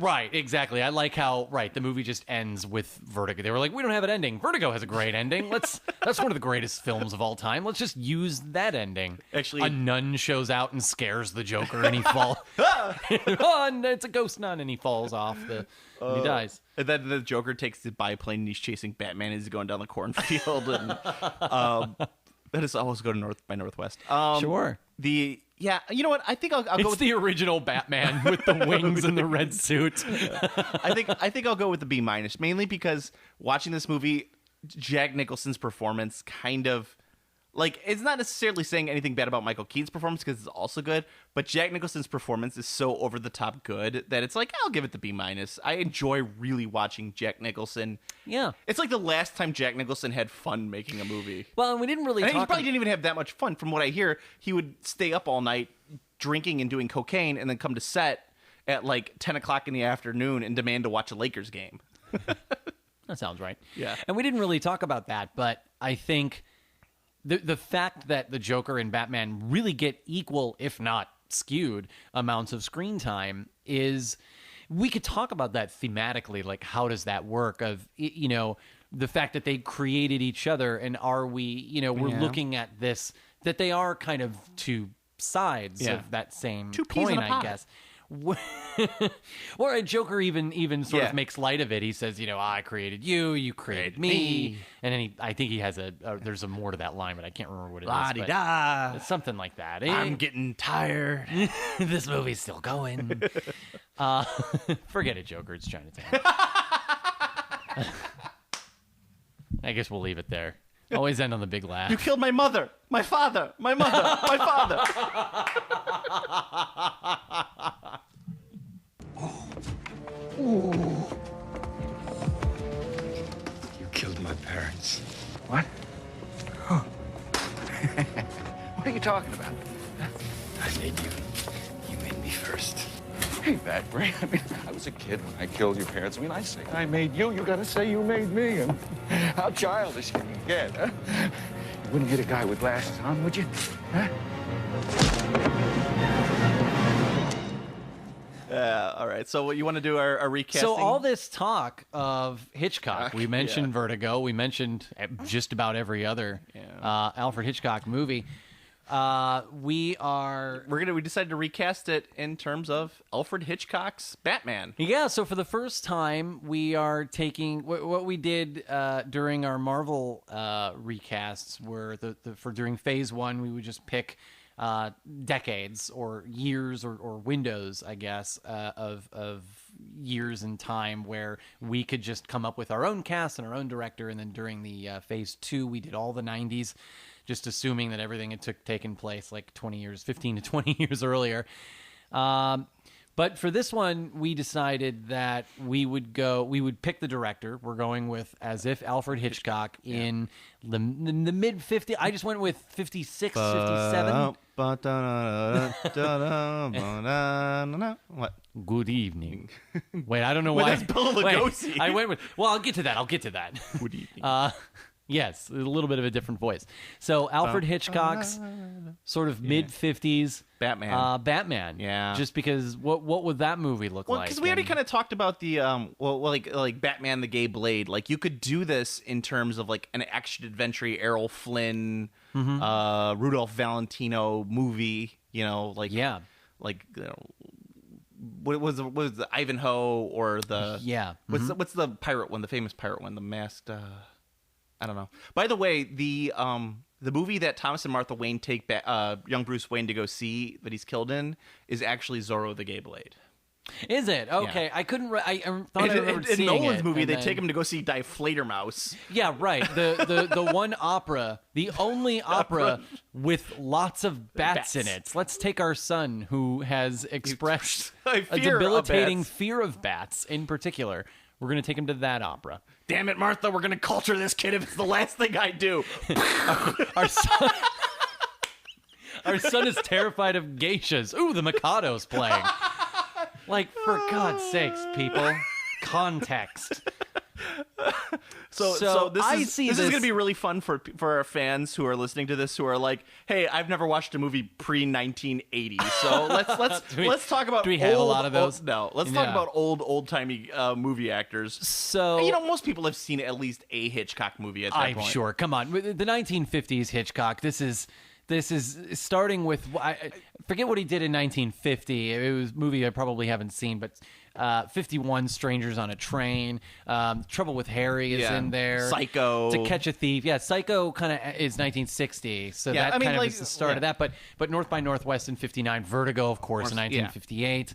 right, exactly. I like how the movie just ends with Vertigo. They were like, we don't have an ending. Vertigo has a great ending. That's one of the greatest films of all time. Let's just use that ending. Actually, a nun shows out and scares the Joker, and he falls. Oh, it's a ghost nun, and he falls off and he dies. And then the Joker takes the biplane and he's chasing Batman as he's going down the cornfield. And that is always go to North by Northwest. Sure. You know what? I think I'll go with the original Batman with the wings and the red suit. I think I'll go with the B-, mainly because watching this movie, Jack Nicholson's performance kind of. Like, it's not necessarily saying anything bad about Michael Keaton's performance, because it's also good, but Jack Nicholson's performance is so over-the-top good that it's like, I'll give it the B-. I enjoy really watching Jack Nicholson. Yeah. It's like the last time Jack Nicholson had fun making a movie. Well, and we didn't really He probably didn't even have that much fun. From what I hear, he would stay up all night drinking and doing cocaine and then come to set at like 10 o'clock in the afternoon and demand to watch a Lakers game. That sounds right. Yeah. And we didn't really talk about that, but I think... The fact that the Joker and Batman really get equal, if not skewed, amounts of screen time is... We could talk about that thematically, like, how does that work? Of, the fact that they created each other, and are we... we're looking at this, that they are kind of two sides of that same coin, I guess. Or a Joker even sort of makes light of it. He says, I created you, you created me. And then I think he has there's a more to that line, but I can't remember what it is. La-di-da. It's something like that. I'm getting tired. This movie's still going. Forget it, Joker. It's Chinatown. I guess we'll leave it there. Always end on the big laugh. You killed my mother, my father, my mother, my father. You killed my parents. What? Huh. What are you talking about? I made you. You made me first. Ain't that great? I mean, I was a kid when I killed your parents. I mean, I say I made you, you gotta say you made me. And how childish can you get, huh? You wouldn't hit a guy with glasses on, would you? Huh? All right. So what you want to do our recasting? So all this talk of Hitchcock, we mentioned Vertigo, we mentioned just about every other Alfred Hitchcock movie. We decided to recast it in terms of Alfred Hitchcock's Batman. Yeah, so for the first time, we are taking what we did during our Marvel recasts, where during Phase 1, we would just pick decades or years or windows, I guess, of years in time where we could just come up with our own cast and our own director. And then during the Phase 2, we did all the 90s just assuming that everything had taken place like 15 to 20 years earlier. But for this one, we decided that we would pick the director. We're going with As If Alfred Hitchcock in the mid 50s. I just went with 56, 57. What? Good evening. Wait, I don't know why. That's Bela Lugosi. Wait, I went with. Well, I'll get to that. Good evening. Yes, a little bit of a different voice. So Alfred Hitchcock's sort of mid 50s Batman. Batman. Yeah. Just because what would that movie look like? Because we already kind of talked about the like Batman the Gay Blade. Like you could do this in terms of like an action adventure Errol Flynn, Rudolph Valentino movie. You know, like like what was the Ivanhoe or the what's the pirate one, the famous pirate one, the masked. I don't know. By the way, the movie that Thomas and Martha Wayne take young Bruce Wayne to go see that he's killed in is actually Zorro the Gay Blade. Is it? Okay. Yeah. I couldn't... I thought I remembered seeing it. In Nolan's movie, they take him to go see Die Fledermaus. Yeah, right. The one opera, the only opera with lots of bats in it. Let's take our son, who has expressed a debilitating fear of bats in particular. We're going to take him to that opera. Damn it, Martha, we're going to culture this kid if it's the last thing I do. Our son is terrified of geishas. Ooh, the Mikado's playing. Like, for God's sakes, people. Context. So this is going to be really fun for our fans who are listening to this who are like, hey, I've never watched a movie pre-1980. So let's talk about. Do we have a lot of those? Let's talk about old timey movie actors. So most people have seen at least a Hitchcock movie at that point. I'm sure. Come on, the 1950s Hitchcock. This is starting with, I forget what he did in 1950. It was a movie I probably haven't seen, but 51 Strangers on a Train. Trouble with Harry is in there. Psycho. To Catch a Thief. Yeah, Psycho kind of is 1960, so that kind of is the start of that. But North by Northwest in 59. Vertigo, of course, in 1958.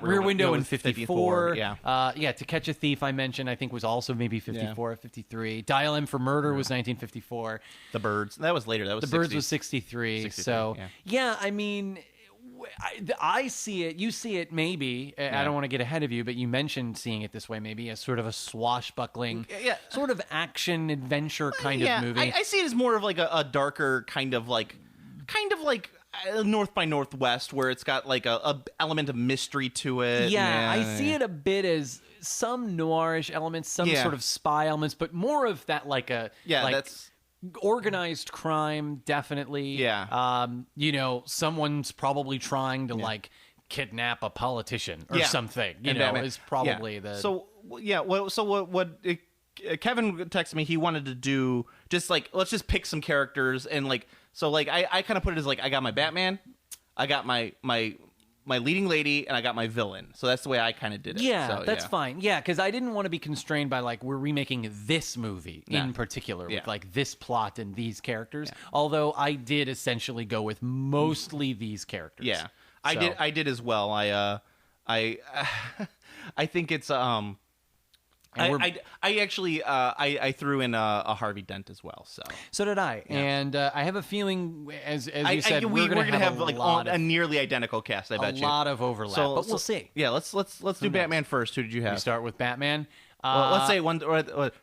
Rear Window in 54. To Catch a Thief, I mentioned, I think was also maybe 54 or 53. Dial M for Murder was 1954. The Birds, that was later. That was The 60. Birds was 63. So I mean, I see it. You see it maybe. I don't want to get ahead of you, but you mentioned seeing it this way, maybe as sort of a swashbuckling, sort of action adventure kind of movie. I see it as more of like a darker kind of like North by Northwest, where it's got like a element of mystery to it. I see it a bit as some noirish elements, some sort of spy elements, but more of that that's organized crime, definitely. Someone's probably trying to kidnap a politician or something. Is probably the. So what Kevin texted me, he wanted to do just let's just pick some characters and I kind of put it as I got my Batman, I got my leading lady, and I got my villain. So that's the way I kind of did it. Yeah, that's fine. Yeah, because I didn't want to be constrained by we're remaking this movie in particular with this plot and these characters. Yeah. Although I did essentially go with mostly these characters. Yeah, so. I did as well. I think it's I actually threw in a Harvey Dent as well. So did I, and I have a feeling, as you said, we're going to have a nearly identical cast. I bet a lot of overlap, but we'll see. Yeah, let's do Batman first. Who did you have? We start with Batman. Well, let's say one.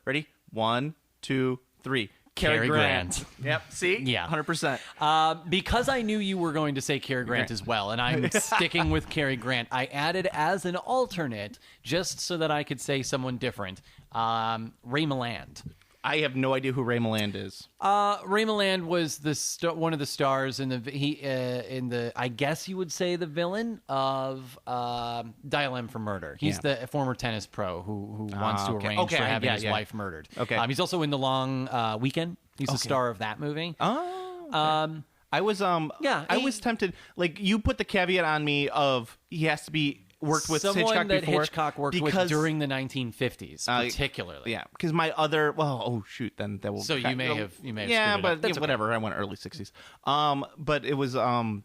Ready? 1, 2, 3. Cary Grant. Yep. See? Yeah. 100%. Because I knew you were going to say Cary Grant as well, and I'm sticking with Cary Grant, I added as an alternate, just so that I could say someone different, Ray Milland. I have no idea who Ray Milland is. Ray Milland was one of the stars in the I guess you would say the villain of Dial M for Murder. He's the former tennis pro who wants to arrange for having his wife murdered. Okay. He's also in The Long Weekend. He's the star of that movie. Oh. Okay. I was tempted. You put the caveat on me of he has to be worked with someone Hitchcock that before, Hitchcock worked with during the 1950s, particularly. Yeah, because my other then that will. So you may have yeah, but that's whatever. I went early 60s. But it was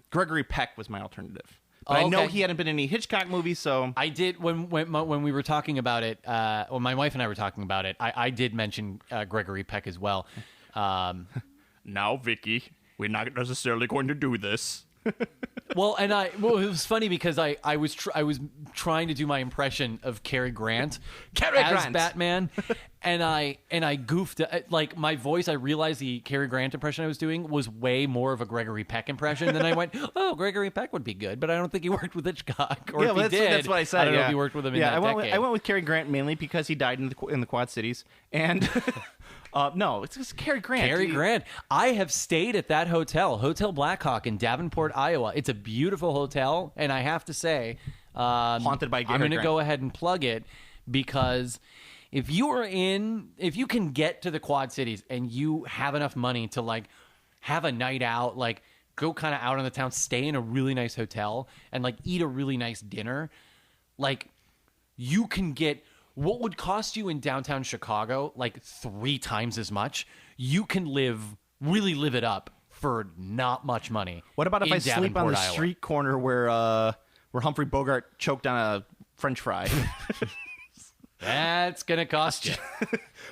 Gregory Peck was my alternative. But I know Okay. he hadn't been in any Hitchcock movies, so I did when we were talking about it. Well, my wife and I were talking about it. I did mention Gregory Peck as well. now, Vicky, we're not necessarily going to do this. Well, it was funny because I was trying to do my impression of Cary Grant as Grant. Batman, and I goofed like my voice. I realized the Cary Grant impression I was doing was way more of a Gregory Peck impression. Then I went, "Oh, Gregory Peck would be good," but I don't think he worked with Hitchcock. Or if he did, that's what I said. I don't know yeah. if he worked with him in yeah, that decade. I went with Cary Grant mainly because he died in the Quad Cities, and no, it's just Cary Grant. Cary Grant. I have stayed at that hotel, Hotel Blackhawk in Davenport, Iowa. It's a beautiful hotel, and I have to say, Haunted by Cary I'm going to Grant. go ahead and plug it because if you can get to the Quad Cities and you have enough money to like have a night out, like go kind of out on the town, stay in a really nice hotel, and like eat a really nice dinner, like you can get what would cost you in downtown Chicago like 3 times as much. You can really live it up for not much money. What about if in I sleep on Davenport, the Iowa. street corner where Humphrey Bogart choked on a French fry? That's gonna cost you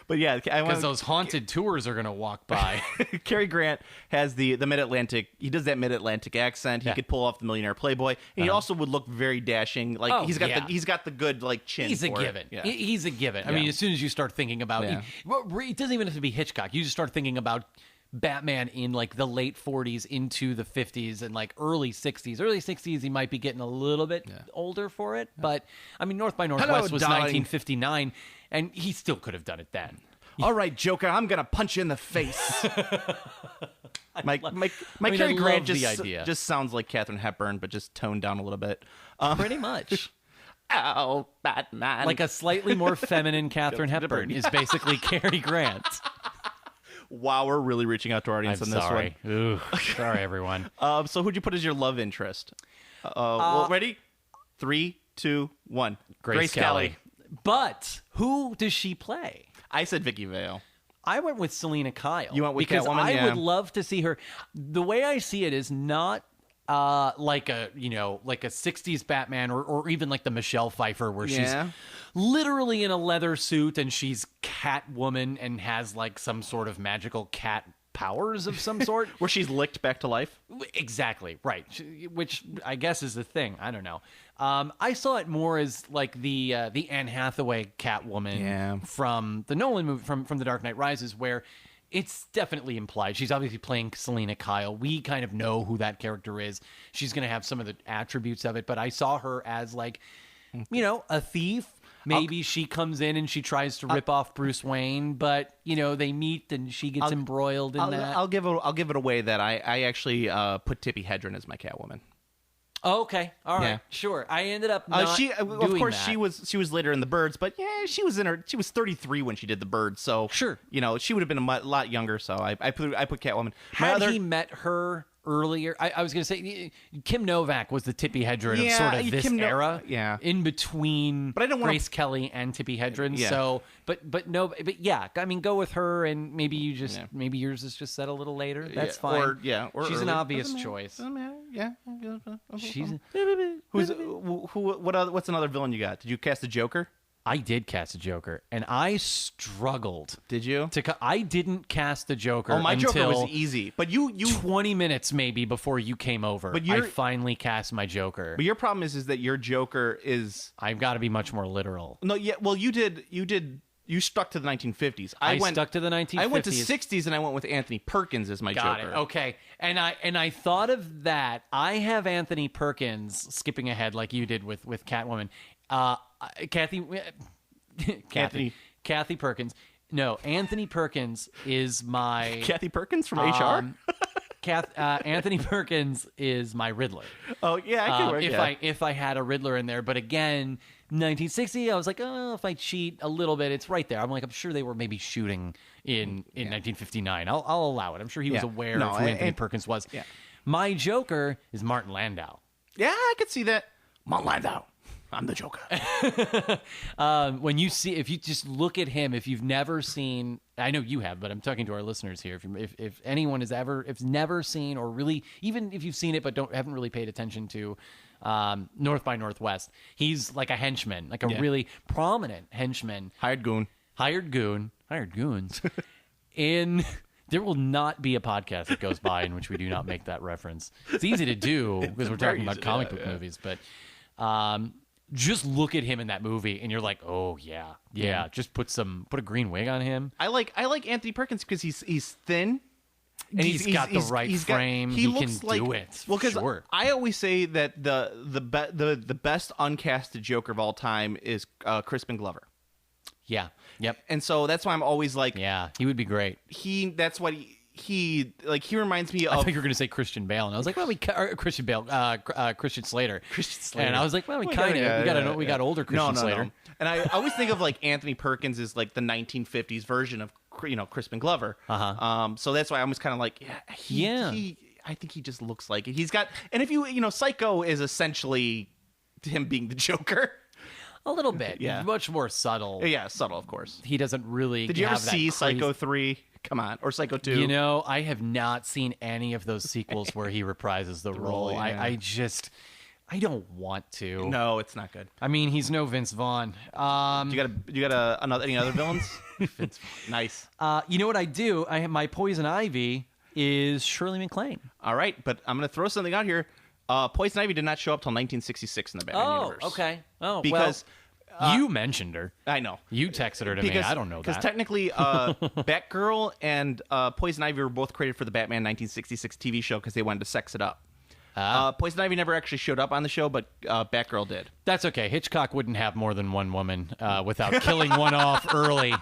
But yeah, because those haunted tours are gonna walk by. Cary Grant has the Mid-Atlantic. He does that Mid-Atlantic accent. He Yeah. could pull off the Millionaire Playboy. And he also would look very dashing. Like Oh, he's got yeah. he's got the good like chin. He's a for it. given. Yeah. He's a given. I Yeah. mean, as soon as you start thinking about Yeah. it doesn't even have to be Hitchcock. You just start thinking about Batman in like the late 40s into the 50s and like early 60s. Early 60s, he might be getting a little bit older for it. But I mean, North by Northwest was darling. 1959, and he still could have done it then. All right, Joker, I'm gonna punch you in the face. my mean, Cary I Grant love the idea. just sounds like Katharine Hepburn, but just toned down a little bit. Pretty much. Oh, Batman! Like a slightly more feminine Katharine Hepburn is basically Cary Grant. Wow, we're really reaching out to our audience I'm on this sorry. Ooh, sorry, everyone. one. So who'd you put as your love interest? Well, ready? 3, 2, 1. Grace Kelly. But who does she play? I said Vicky Vale. I went with Selena Kyle. You went with because Catwoman? I Yeah. would love to see her. The way I see it is not like a 60s Batman or even like the Michelle Pfeiffer where she's Yeah. literally in a leather suit and she's Catwoman and has like some sort of magical cat powers of some sort. Where she's licked back to life. Exactly, right. Which I guess is the thing. I don't know. I saw it more as like the Anne Hathaway Catwoman Yeah. from the Nolan movie, from The Dark Knight Rises, where it's definitely implied. She's obviously playing Selena Kyle. We kind of know who that character is. She's going to have some of the attributes of it, but I saw her as like, a thief. Maybe she comes in and she tries to rip off Bruce Wayne, but they meet and she gets embroiled in that. I'll give it away that I actually put Tippi Hedren as my Catwoman. Oh, okay, all right, Yeah. sure. I ended up not Of doing course that. she was later in the Birds, but yeah, she was 33 when she did the Birds, so Sure. she would have been a lot younger. So I put Catwoman. Had he met her earlier, I was going to say Kim Novak was the Tippi Hedren of sort of this era, in between. But I don't wanna- Grace Kelly and Tippi Hedren. Yeah. So, but yeah, I mean, go with her, and maybe maybe yours is just set a little later. That's fine. Or she's an early. obvious Doesn't matter. choice. Doesn't matter. Yeah. She's. What's another villain you got? Did you cast the Joker? I did cast a Joker, and I struggled. Did you? I didn't cast the Joker. Oh, my Joker until was easy, but you 20 minutes maybe before you came over. But I finally cast my Joker. But your problem is that your Joker is I've got to be much more literal. no. Yeah. Well, you stuck to the 1950s. I stuck to the 1950s. I went to 60s and I went with Anthony Perkins as my Got Joker. it. Okay. And I thought of that. I have Anthony Perkins, skipping ahead like you did with Catwoman. Kathy Perkins. No, Anthony Perkins is my Kathy Perkins from HR. Anthony Perkins is my Riddler. Oh yeah, I can work. If I had a Riddler in there, but again, 1960, I was like, oh, if I cheat a little bit, it's right there. I'm sure they were maybe shooting in 1959. I'll allow it. I'm sure he was aware of who Anthony Perkins was. Yeah. My Joker is Martin Landau. Yeah, I could see that. Martin Landau. I'm the Joker. When you see, if you just look at him, if you've never seen, I know you have, but I'm talking to our listeners here. If anyone has never seen, or really, even if you've seen it but haven't really paid attention to North by Northwest, he's like a henchman, like a really prominent henchman, Hired goons. In there will not be a podcast that goes by in which we do not make that reference. It's easy to do because we're talking about comic book movies, but just look at him in that movie and you're like, oh yeah. Just put a green wig on him. I like Anthony Perkins because he's thin. And he's got the right frame. He can do it. Well, because sure. I always say that the best uncasted Joker of all time is Crispin Glover. Yeah. Yep. And so that's why I'm always like, yeah, he would be great. That's what he reminds me of. I thought you were going to say Christian Bale, and I was like, well, Christian Bale, Christian Slater. And I was like, well, we got older Christian Slater. No. And I always think of like Anthony Perkins as like the 1950s version of Crispin Glover. So that's why I was kind of like, I think he just looks like it. He's got, and if Psycho is essentially him being the Joker. A little bit. Yeah. Much more subtle. Yeah, subtle, of course. He doesn't really. Did you ever have that see crazy... Psycho 3? Come on. Or Psycho 2? I have not seen any of those sequels where he reprises the role. Yeah. I don't want to. No, it's not good. I mean, he's no Vince Vaughn. You got any other villains? Vince Vaughn. Nice. You know what I do? I have my Poison Ivy is Shirley MacLaine. All right, but I'm going to throw something out here. Poison Ivy did not show up till 1966 in the Batman universe. Okay. Oh, because you mentioned her. I know. You texted her to me. I don't know that. Because technically, Batgirl and Poison Ivy were both created for the Batman 1966 TV show because they wanted to sex it up. Poison Ivy never actually showed up on the show, but Batgirl did. That's okay. Hitchcock wouldn't have more than one woman without killing one off early.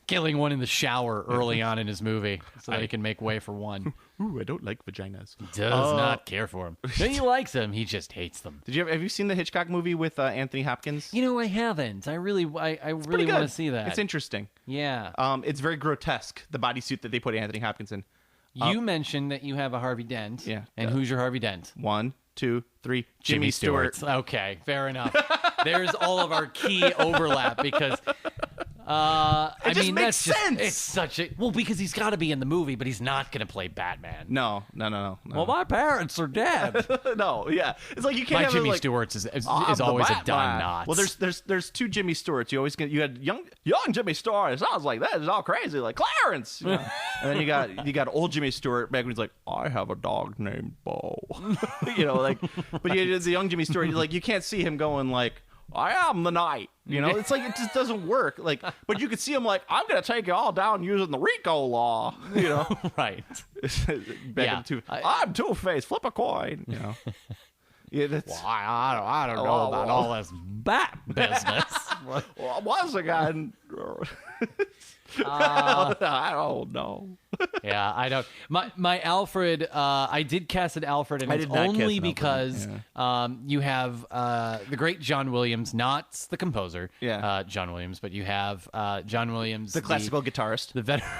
Killing one in the shower early on in his movie so that he can make way for one. Ooh, I don't like vaginas. He does not care for them. He likes them. He just hates them. Have you seen the Hitchcock movie with Anthony Hopkins? I haven't. I really want to see that. It's interesting. Yeah. It's very grotesque, the bodysuit that they put Anthony Hopkins in. You mentioned that you have a Harvey Dent. Yeah. And who's your Harvey Dent? 1, 2, 3. Jimmy Stewart. Okay, fair enough. There's all of our key overlap because... it just makes sense. It's such a because he's got to be in the movie, but he's not going to play Batman. No. Well, my parents are dead. No, yeah, it's like you can't. My have Jimmy like, Stewart's is always a Don Knotts. Well, there's two Jimmy Stewarts. You had young Jimmy Stewart. It sounds like that. It's all crazy, like Clarence. And then you got old Jimmy Stewart back when he's like, I have a dog named Bo. But the young Jimmy Stewart. You can't see him going like, I am the knight. It's like it just doesn't work. But you could see him like, I'm going to take you all down using the RICO law. Right. I'm Two-Face. Flip a coin. Yeah, that's. Well, I don't know about all this bat business. Well, once again, I don't know. Yeah, I don't. My Alfred, I did cast an Alfred, and it's only because you have the great John Williams, not the composer, John Williams, but you have John Williams, the classical guitarist, the veteran,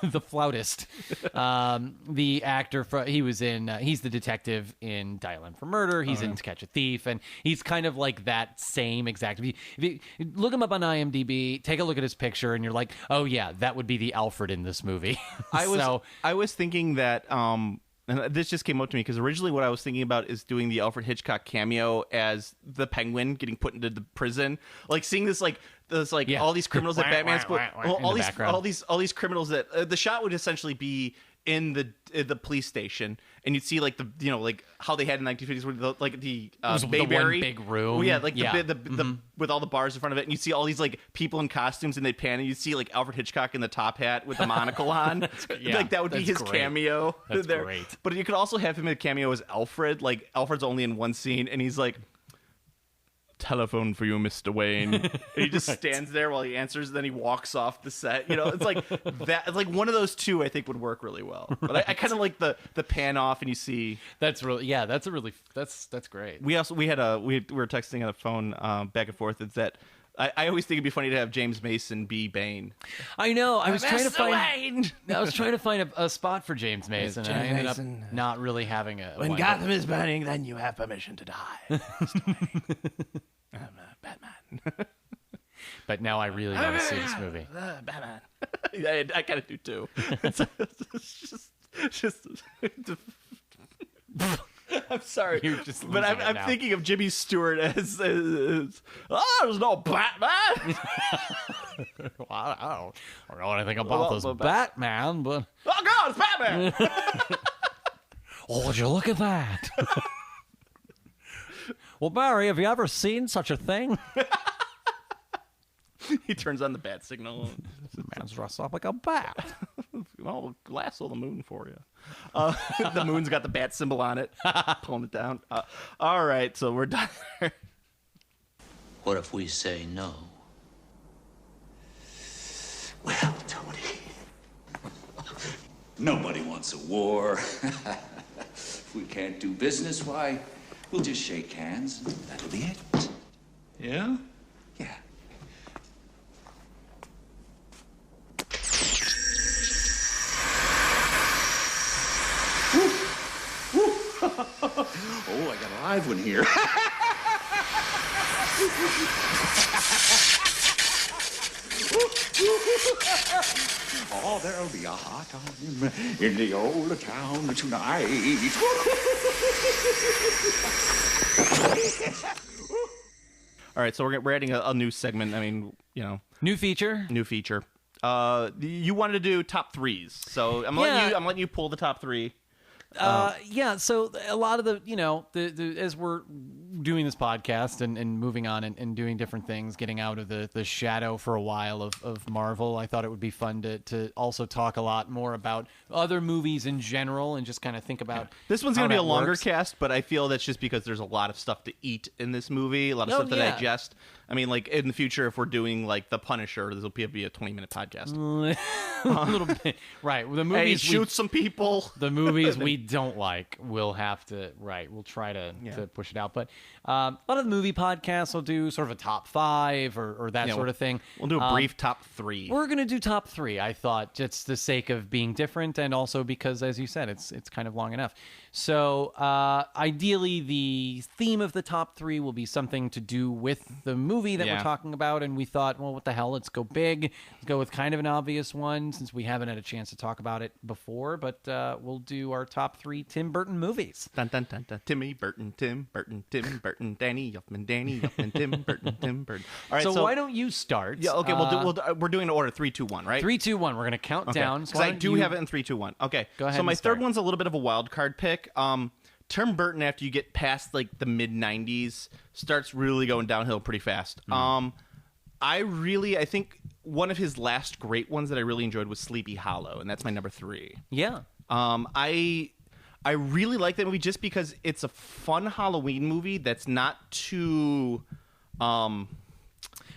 the flautist, the actor. He's the detective in Dial M for Murder. He's in To Catch a Thief, and he's kind of like that same exact. If you look him up on IMDb, take a look at his picture, and you're like, oh yeah, that would be the Alfred in this movie. I was thinking that, and this just came up to me because originally what I was thinking about is doing the Alfred Hitchcock cameo as the Penguin getting put into the prison, seeing this all these criminals that Batman's put, all these criminals that the shot would essentially be in the police station, and you'd see how they had in the 1950s, where the Bayberry, one big room, the with all the bars in front of it, and you see all these people in costumes, and they'd pan, and you'd see Alfred Hitchcock in the top hat with the monocle on, that would be his cameo. That's great. But you could also have him in a cameo as Alfred. Alfred's only in one scene, and he's like, telephone for you, Mr. Wayne. And he just stands there while he answers, then he walks off the set. It's like that. It's like one of those two I think would work really well. But I kind of like the pan off, and you see that's really that's great. We were texting on the phone back and forth. It's that I always think it'd be funny to have James Mason be Bane. I know. I was trying to find. Wayne! I was trying to find a spot for James Mason, and I ended Mason. up not really having a. When one. Gotham is burning, then you have permission to die. I'm Batman. But now I really want to see this movie. Batman. I kind of do too. It's just I'm sorry, You're just but losing it I'm now. thinking of Jimmy Stewart as there's no Batman. Well, I don't know anything about this Batman, but Oh God, it's Batman. oh, would you look at that? Well, Barry, have you ever seen such a thing? He turns on the bat signal. Man's dressed up like a bat. Well, lasso the moon for you. The moon's got the bat symbol on it. Pulling it down. All right, so we're done. What if we say no? Well, Tony, nobody wants a war. If we can't do business, why, we'll just shake hands. That'll be it. Yeah? Yeah. Oh, I got a live one here. Oh, there'll be a hot time in the old town tonight. All right, so we're adding a new segment. I mean, New feature. new feature. You wanted to do top threes, so I'm letting you pull the top three. Yeah, so a lot of the as we're doing this podcast and moving on and doing different things, getting out of the shadow for a while of Marvel, I thought it would be fun to also talk a lot more about other movies in general and just kind of think about This one's how going to be a that longer works. cast, but I feel that's just because there's a lot of stuff to eat in this movie, a lot of stuff to yeah. digest. I mean, like, in the future, if we're doing, like, The Punisher, this will be a 20-minute podcast. a little bit. Right. The Hey, movies shoot some people. the movies we don't like, we'll have to we'll try to push it out. But a lot of the movie podcasts will do sort of a top 5 or that sort of thing. We'll do a brief top 3. We're going to do top 3, I thought, just the sake of being different and also because, as you said, it's kind of long enough. So ideally, the theme of the top 3 will be something to do with the movie that we're talking about. And we thought, well, what the hell? Let's go big. Let's go with kind of an obvious one since we haven't had a chance to talk about it before. But we'll do our top 3 Tim Burton movies. Dun, dun, dun, dun. Tim Burton, Tim Burton, Danny Elfman, Tim Burton, Tim Burton. All right, So why don't you start? Yeah, okay, we're doing an order 3, 2, 1, right? 3, 2, 1. We're going to count down. Because I do have it in 3, 2, 1. Okay. Go ahead So my and third start. one's a little bit of a wild card pick. Tim Burton, after you get past like the mid 90s, starts really going downhill pretty fast. I think one of his last great ones that I really enjoyed was Sleepy Hollow, and that's my number 3. Yeah. I really like that movie just because it's a fun Halloween movie that's not too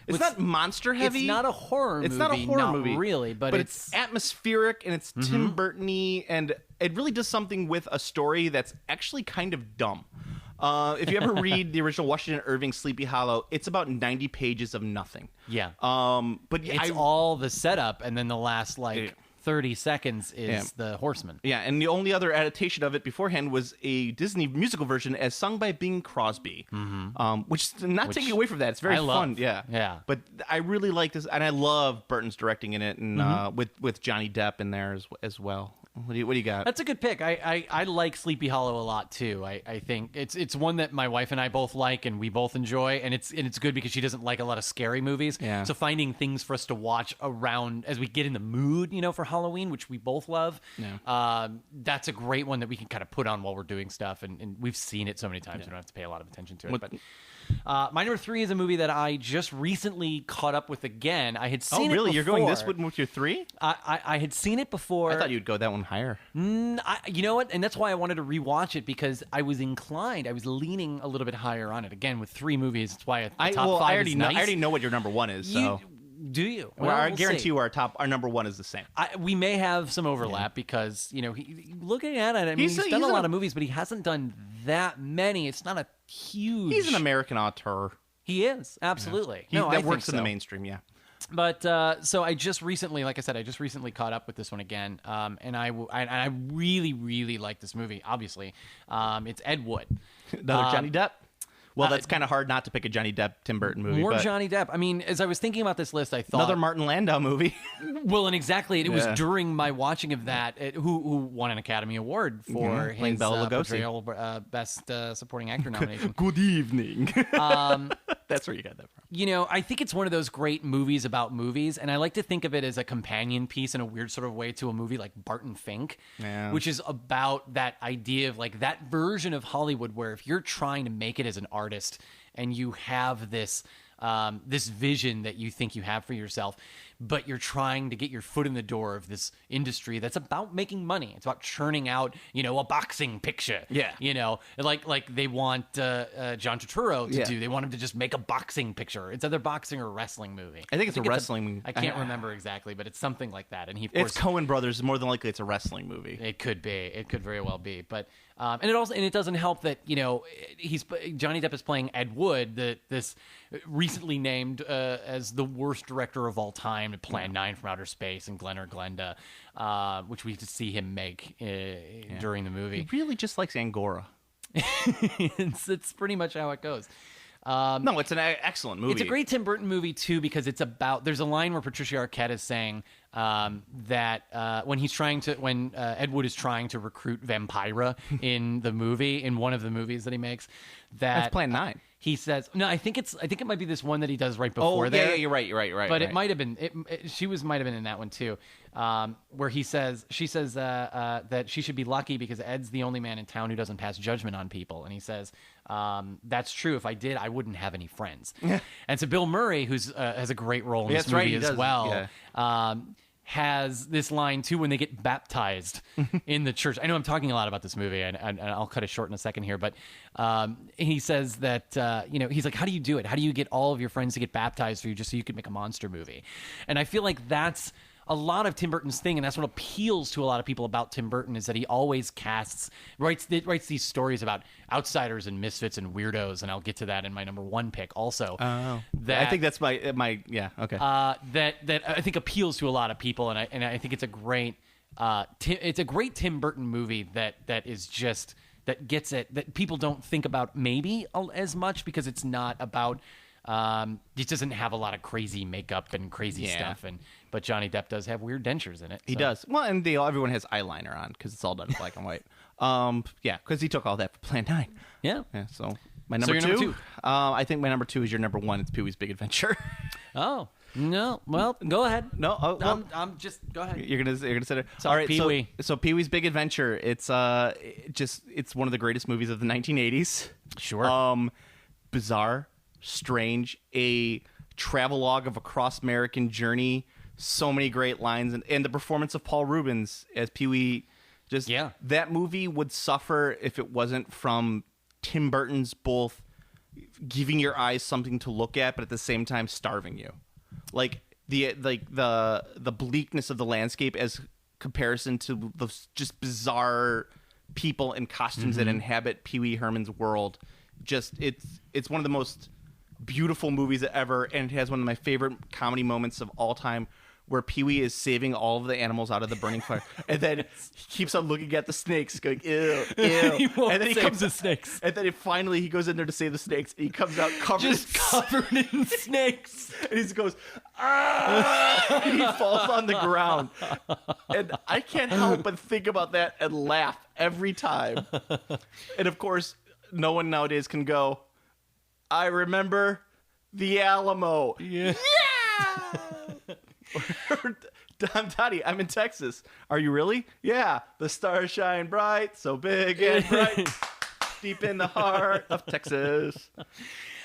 it's not monster heavy. It's not a horror movie. It's not a horror movie. really, but it's atmospheric and it's Tim Burton-y, and it really does something with a story that's actually kind of dumb. If you ever read the original Washington Irving Sleepy Hollow, it's about 90 pages of nothing. Yeah. But It's all the setup, and then the last 30 seconds is the Horseman. Yeah, and the only other adaptation of it beforehand was a Disney musical version as sung by Bing Crosby, which taking away from that. It's very fun. Yeah. But I really like this, and I love Burton's directing in it, and with Johnny Depp in there as well. What do you got? That's a good pick. I like Sleepy Hollow a lot too. I think it's one that my wife and I both like and we both enjoy, and it's good because she doesn't like a lot of scary movies. Yeah. So finding things for us to watch around as we get in the mood, for Halloween, which we both love. Yeah. That's a great one that we can kind of put on while we're doing stuff, and we've seen it so many times we don't have to pay a lot of attention to it. But my number 3 is a movie that I just recently caught up with again. I had seen it before. You're going this one with your 3? I had seen it before. I thought you'd go that one higher. You know what? And that's why I wanted to rewatch it, because I was leaning a little bit higher on it. Again, with 3 movies, that's why the top 5 is nice. I already know what your number 1 is, so... Do you? Well, I guarantee see. you our number 1 is the same. We may have some overlap because, looking at it, I mean, he's done a lot of movies, but he hasn't done that many. It's not a huge... He's an American auteur. He is, absolutely. That I think works in the so. mainstream, yeah. But so I just recently, like I said, caught up with this one again, and I really, really like this movie. Obviously, it's Ed Wood, Another Johnny Depp. Well, that's kind of hard not to pick a Johnny Depp Tim Burton movie. More but Johnny Depp. I mean, as I was thinking about this list, I thought another Martin Landau movie. Well, and exactly, it was Yeah. during my watching of that who won an Academy Award for playing his Bela Lugosi. portrayal, best supporting actor nomination. Good evening. That's where you got that from. You know, I think it's one of those great movies about movies, and I like to think of it as a companion piece in a weird sort of way to a movie like Barton Fink, Yeah. which is about that idea of like that version of Hollywood where if you're trying to make it as an artist and you have this this vision that you think you have for yourself, but you're trying to get your foot in the door of this industry that's about making money. It's about churning out, you know, a boxing picture. Yeah. You know, like they want John Turturro to Yeah. do. They want him to just make a boxing picture. It's either boxing or a wrestling movie. I think it's a wrestling. I can't remember exactly, but it's something like that. And he, of It's course, Coen Brothers. More than likely, it's a wrestling movie. it could be. It could very well be. But and it doesn't help that, you know, Johnny Depp is playing Ed Wood, this recently named as the worst director of all time to Plan 9 from Outer Space and Glen or Glenda, which we get to see him make during the movie. He really just likes Angora. It's pretty much how it goes. No, it's an excellent movie. It's a great Tim Burton movie too because it's about. There's a line where Patricia Arquette is saying that when Ed Wood is trying to recruit Vampira in the movie, in one of the movies that he makes, That's Plan 9. He says no. I think it might be this one that he does right before. Yeah, you're right. But it might have been. She might have been in that one too, where she says that she should be lucky because Ed's the only man in town who doesn't pass judgment on people, and he says that's true. If I did, I wouldn't have any friends. And so Bill Murray, who's has a great role in this That's right, movie he as does, well. yeah. Has this line too when they get baptized in the church. I know I'm talking a lot about this movie, and I'll cut it short in a second here. But he says that he's like, how do you do it? How do you get all of your friends to get baptized for you just so you could make a monster movie? And I feel like that's a lot of Tim Burton's thing, and that's what appeals to a lot of people about Tim Burton is that he always writes these stories about outsiders and misfits and weirdos, and I'll get to that in my number one pick also. Oh, that, I think that's my yeah, okay. that I think appeals to a lot of people, and I think it's a great Tim Burton movie that is just that gets it that people don't think about maybe as much because it's not about. It doesn't have a lot of crazy makeup and crazy stuff, but Johnny Depp does have weird dentures in it. He does. Well, and everyone has eyeliner on because it's all done in black and white. Yeah, because he took all that for Plan 9. Yeah. So my number your two. number two. I think my number 2 is your number 1. It's Pee-wee's Big Adventure. Oh no. Well, go ahead. No, well, I'm just go ahead. You're gonna say it. All right, Pee-wee. So Pee-wee's Big Adventure. It's it's one of the greatest movies of the 1980s. Sure. Bizarre, strange, a travelogue of a cross-American journey. So many great lines, and the performance of Paul Rubens as Pee-wee. That movie would suffer if it wasn't from Tim Burton's both giving your eyes something to look at, but at the same time starving you. Like the bleakness of the landscape as comparison to the just bizarre people and costumes that inhabit Pee-wee Herman's world. Just it's one of the most beautiful movies ever, and it has one of my favorite comedy moments of all time where Pee-wee is saving all of the animals out of the burning fire, and then he keeps on looking at the snakes, going ew, ew, and then he comes the snakes, and then finally he goes in there to save the snakes, and he comes out covered in snakes, and he goes ah, and he falls on the ground, and I can't help but think about that and laugh every time, and of course, no one nowadays can go, I remember the Alamo, yeah. Dottie, I'm in Texas. Are you really? Yeah. The stars shine bright, so big and bright, deep in the heart of Texas.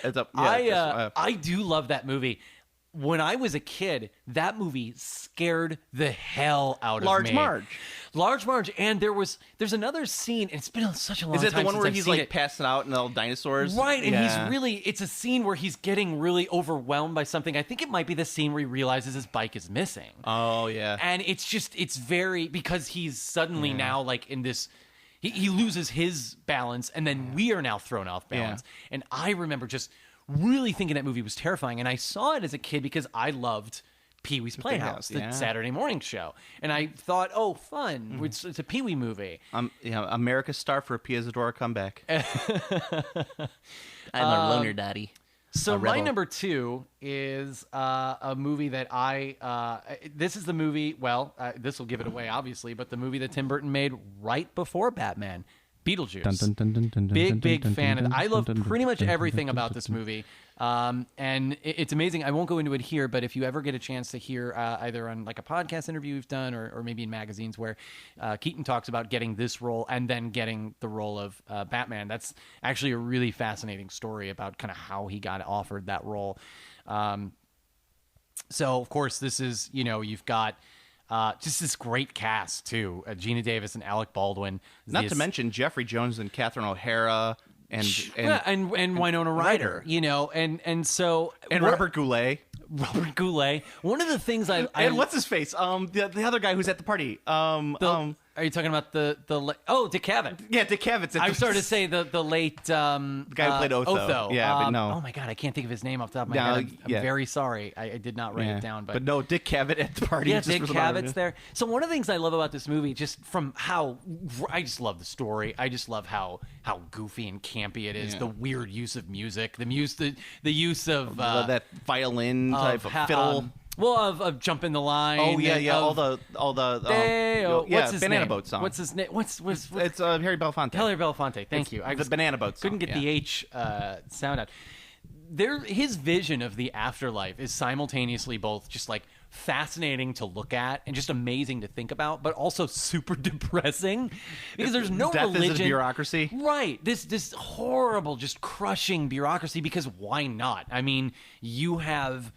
I do love that movie. When I was a kid, that movie scared the hell out of me. Large Marge, and there's another scene, and it's been such a long time. Is it the one where he's like it. passing out and all dinosaurs? Right, and it's a scene where he's getting really overwhelmed by something. I think it might be the scene where he realizes his bike is missing. Oh, yeah. And it's very, because he's suddenly now like in this, he loses his balance, and then we are now thrown off balance. And I remember just really thinking that movie was terrifying. And I saw it as a kid because I loved Pee-wee's Playhouse, the Saturday morning show. And I thought, oh, fun. It's a Pee-wee movie. America's star for a Piazzadora comeback. I'm a loner daddy. So my number 2 is a movie that this is the movie, this will give it away, obviously, but the movie that Tim Burton made right before Batman, Beetlejuice. Big fan of it. I love pretty much everything about this movie. And it's amazing. I won't go into it here, but if you ever get a chance to hear either on like a podcast interview we've done or maybe in magazines where Keaton talks about getting this role and then getting the role of Batman, that's actually a really fascinating story about kind of how he got offered that role. So, of course, this is, you've got just this great cast, too. Gina Davis and Alec Baldwin. Not to mention Jeffrey Jones and Catherine O'Hara. And Winona Ryder, and so Robert Goulet. One of the things and what's his face? The other guy who's at the party. Are you talking about Dick Cavett? Yeah, Dick Cavett. I started to say the late the guy who played Otho. Yeah, but no. Oh my God, I can't think of his name off the top of my head. I'm very sorry. I did not write it down, but no, Dick Cavett at the party. Yeah, Dick Cavett's there. So one of the things I love about this movie, just from how I just love the story. I just love how goofy and campy it is. Yeah. The weird use of music, the use of that violin type of fiddle. Of jumping the line. Oh yeah. All the what's his Banana name? Boat song. What's his name? What's it's Harry Belafonte. Harry Belafonte. Thank you. The Banana Boat song. Couldn't get the H sound out. His vision of the afterlife is simultaneously both just like fascinating to look at and just amazing to think about, but also super depressing because there's no religion. Death is a bureaucracy, right? This horrible, just crushing bureaucracy. Because why not? I mean, you have.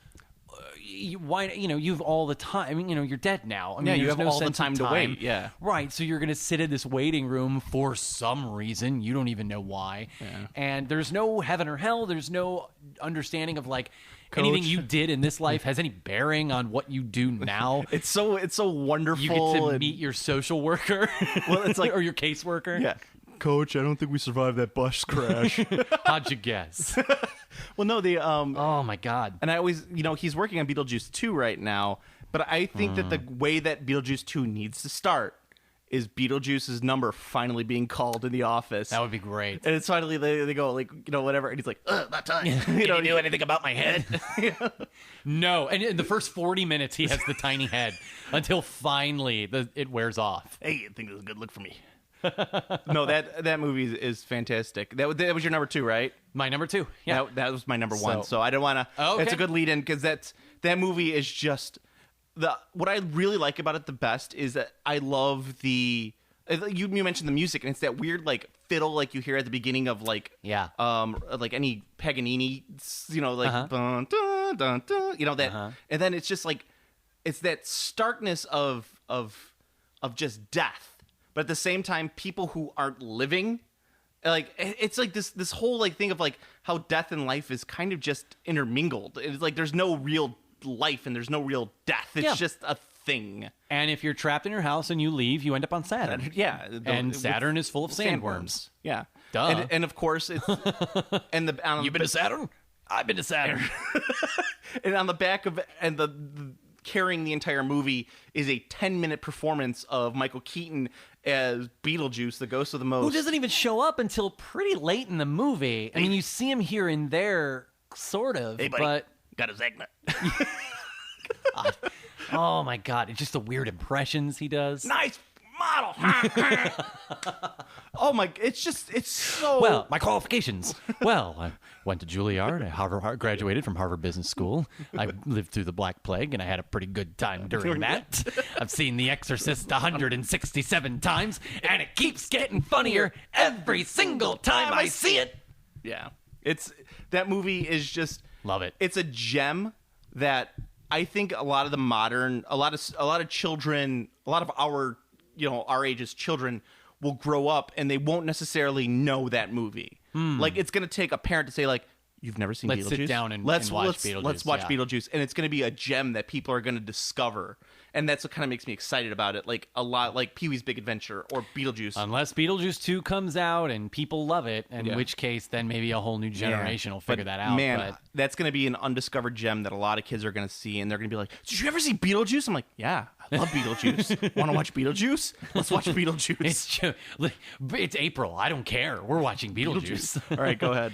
You've all the time. I mean, you're dead now. I mean, you have no all the time to wait. Yeah, right. So you're going to sit in this waiting room for some reason. You don't even know why. Yeah. And there's no heaven or hell. There's no understanding of like anything you did in this life has any bearing on what you do now. It's so wonderful. You get to meet your social worker. Well, it's like or your caseworker. Yeah. Coach, I don't think we survived that bus crash. How'd you guess? Well, no, oh my God. And I always, he's working on Beetlejuice 2 right now, but I think that the way that Beetlejuice 2 needs to start is Beetlejuice's number finally being called in the office. That would be great. And it's finally they go like, whatever, and he's like, about time. You don't do anything about my head. No, and in the first 40 minutes he has the tiny head until finally it wears off. Hey, I think this is a good look for me. No, that movie is fantastic. That was your number 2, right? My number 2. Yeah, that was my number 1. So I don't want to. Oh, okay. It's a good lead in because that movie is just what I really like about it the best is that I love the. You mentioned the music, and it's that weird like fiddle like you hear at the beginning of like like any Paganini, dun, dun, dun, dun, that, and then it's just like it's that starkness of just death. But at the same time, people who aren't living, like it's like this whole like thing of like how death and life is kind of just intermingled. It's like there's no real life and there's no real death. It's just a thing. And if you're trapped in your house and you leave, you end up on Saturn. Yeah, and Saturn is full of sandworms. Yeah, duh. And of course, it's and you've been to Saturn. I've been to Saturn. And on the back of the carrying the entire movie is a 10-minute performance of Michael Keaton as Beetlejuice, the ghost of the most. Who doesn't even show up until pretty late in the movie. I mean, you see him here and there, sort of. Hey, buddy, but got his eggnog. Oh, my God. It's just the weird impressions he does. Nice model. Oh, my. It's so... Well, my qualifications. Well, I went to Juilliard. I graduated from Harvard Business School. I lived through the Black Plague, and I had a pretty good time during that. I've seen The Exorcist 167 times, and it keeps getting funnier every single time I see it. Yeah. That movie is just... Love it. It's a gem that I think a lot of children, a lot of our age's children will grow up and they won't necessarily know that movie. Like it's going to take a parent to say like, you've never seen Beetlejuice? Let's sit down and watch Beetlejuice. Let's watch Beetlejuice. And it's going to be a gem that people are going to discover. and that's what kind of makes me excited about it. Like a lot, like Pee-wee's Big Adventure or Beetlejuice. Unless Beetlejuice 2 comes out and people love it, in which case then maybe a whole new generation will figure that out. Man, that's going to be an undiscovered gem that a lot of kids are going to see, and they're going to be like, "Did you ever see Beetlejuice?" I'm like, "Yeah, I love Beetlejuice. Want to watch Beetlejuice? Let's watch Beetlejuice." It's April. I don't care. We're watching Beetlejuice. All right, go ahead.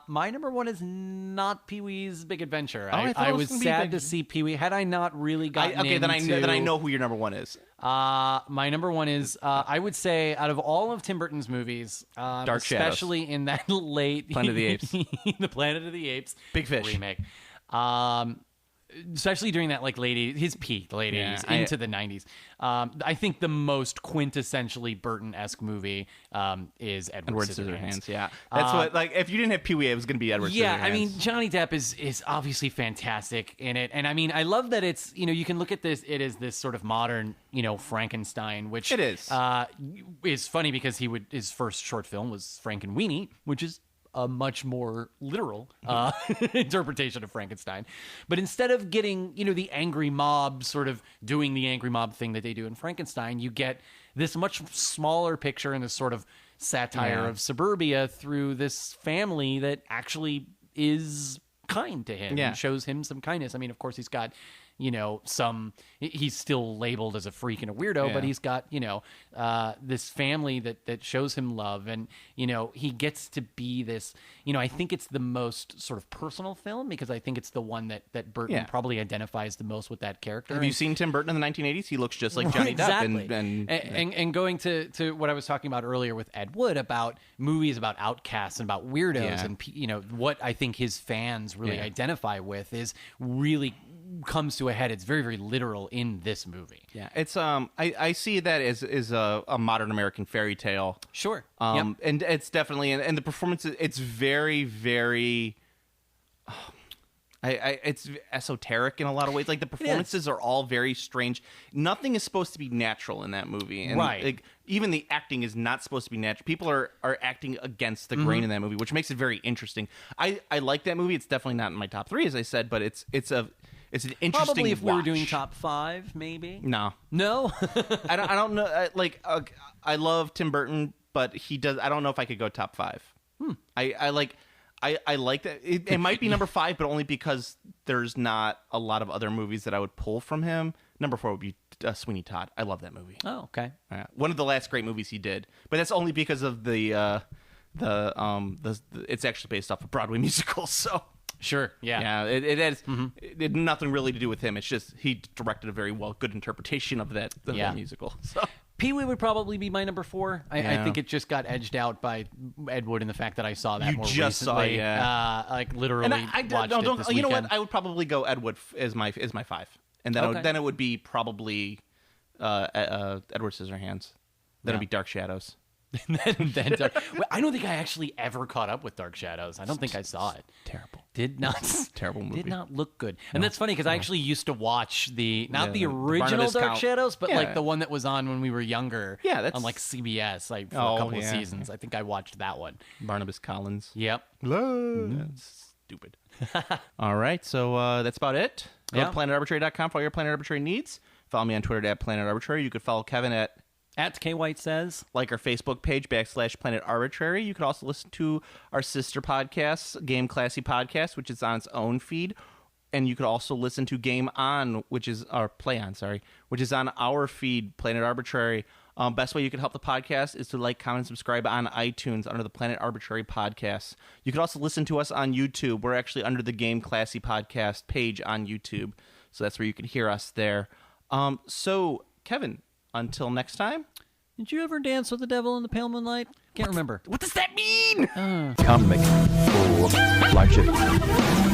My number one is not Pee-wee's Big Adventure. I I was sad to see Pee-wee. Had I not really gotten then I into... know who your number one is. My number one is, I would say, out of all of Tim Burton's movies, Dark Shadows. especially in that late Planet of the Apes. the Planet of the Apes, Big Fish remake, especially during that late 80s, his peak, late 80s into the 90s. I think the most quintessentially Burton-esque movie is Edward Scissorhands. Yeah, that's what. Like, if you didn't have Pee-wee, it was going to be Edward Scissorhands. Yeah, I mean, Johnny Depp is obviously fantastic in it, and I mean, I love that it's, you can look at it as this sort of modern, Frankenstein, which it is funny because his first short film was Frankenweenie, which is a much more literal interpretation of Frankenstein. But instead of getting, the angry mob sort of doing the angry mob thing that they do in Frankenstein, you get this much smaller picture and this sort of satire of suburbia through this family that actually is kind to him and shows him some kindness. I mean, of course, he's got... he's still labeled as a freak and a weirdo, but he's got, this family that shows him love. And, he gets to be this, I think it's the most sort of personal film because I think it's the one that Burton probably identifies the most with that character. Have you seen Tim Burton in the 1980s? He looks just like Johnny Depp. And going to what I was talking about earlier with Ed Wood about movies about outcasts and about weirdos and, what I think his fans really identify with is really comes to a head. It's very, very literal in this movie. Yeah, it's I see that as a modern American fairy tale. Sure. And it's definitely and the performance. It's very, very. It's esoteric in a lot of ways. Like the performances are all very strange. Nothing is supposed to be natural in that movie, and like even the acting is not supposed to be natural. People are acting against the grain in that movie, which makes it very interesting. I like that movie. It's definitely not in my top 3, as I said, but it's an interesting. Probably if we were watch. Doing top 5, maybe. No. I don't know. I love Tim Burton, but he does. I don't know if I could go top 5. I like that. It might be number 5, but only because there's not a lot of other movies that I would pull from him. Number 4 would be Sweeney Todd. I love that movie. Oh, okay. One of the last great movies he did, but that's only because of the it's actually based off a Broadway musical. So sure, yeah. It has it had nothing really to do with him. It's just he directed a very good interpretation of that musical. So. Pee-wee would probably be my number 4. I think it just got edged out by Ed Wood in the fact that I saw that more recently. Like literally and I watched it this you know weekend. what? I would probably go Ed Wood as my 5, and then it would be probably Edward Scissorhands. Then it'd be Dark Shadows. then I don't think I actually ever caught up with Dark Shadows. I don't think I saw it. Terrible. Did not. Terrible movie. Did not look good. And that's funny because I actually used to watch the original Dark Shadows, but like the one that was on when we were younger. Yeah, that's on like CBS, like for a couple of seasons. I think I watched that one. Barnabas Collins. Yep. That's stupid. All right, so that's about it. Go to planetarbitrary.com for all your Planet Arbitrary needs. Follow me on Twitter at Planet Arbitrary. You could follow Kevin at K White Says. Like our Facebook page, /Planet Arbitrary. You could also listen to our sister podcast, Game Classy Podcast, which is on its own feed. And you could also listen to Game On, which is which is on our feed, Planet Arbitrary. Best way you can help the podcast is to like, comment, and subscribe on iTunes under the Planet Arbitrary Podcast. You could also listen to us on YouTube. We're actually under the Game Classy Podcast page on YouTube. So that's where you can hear us there. So, Kevin, until next time. Did you ever dance with the devil in the pale moonlight? Can't remember. What does that mean? Comic for flagship.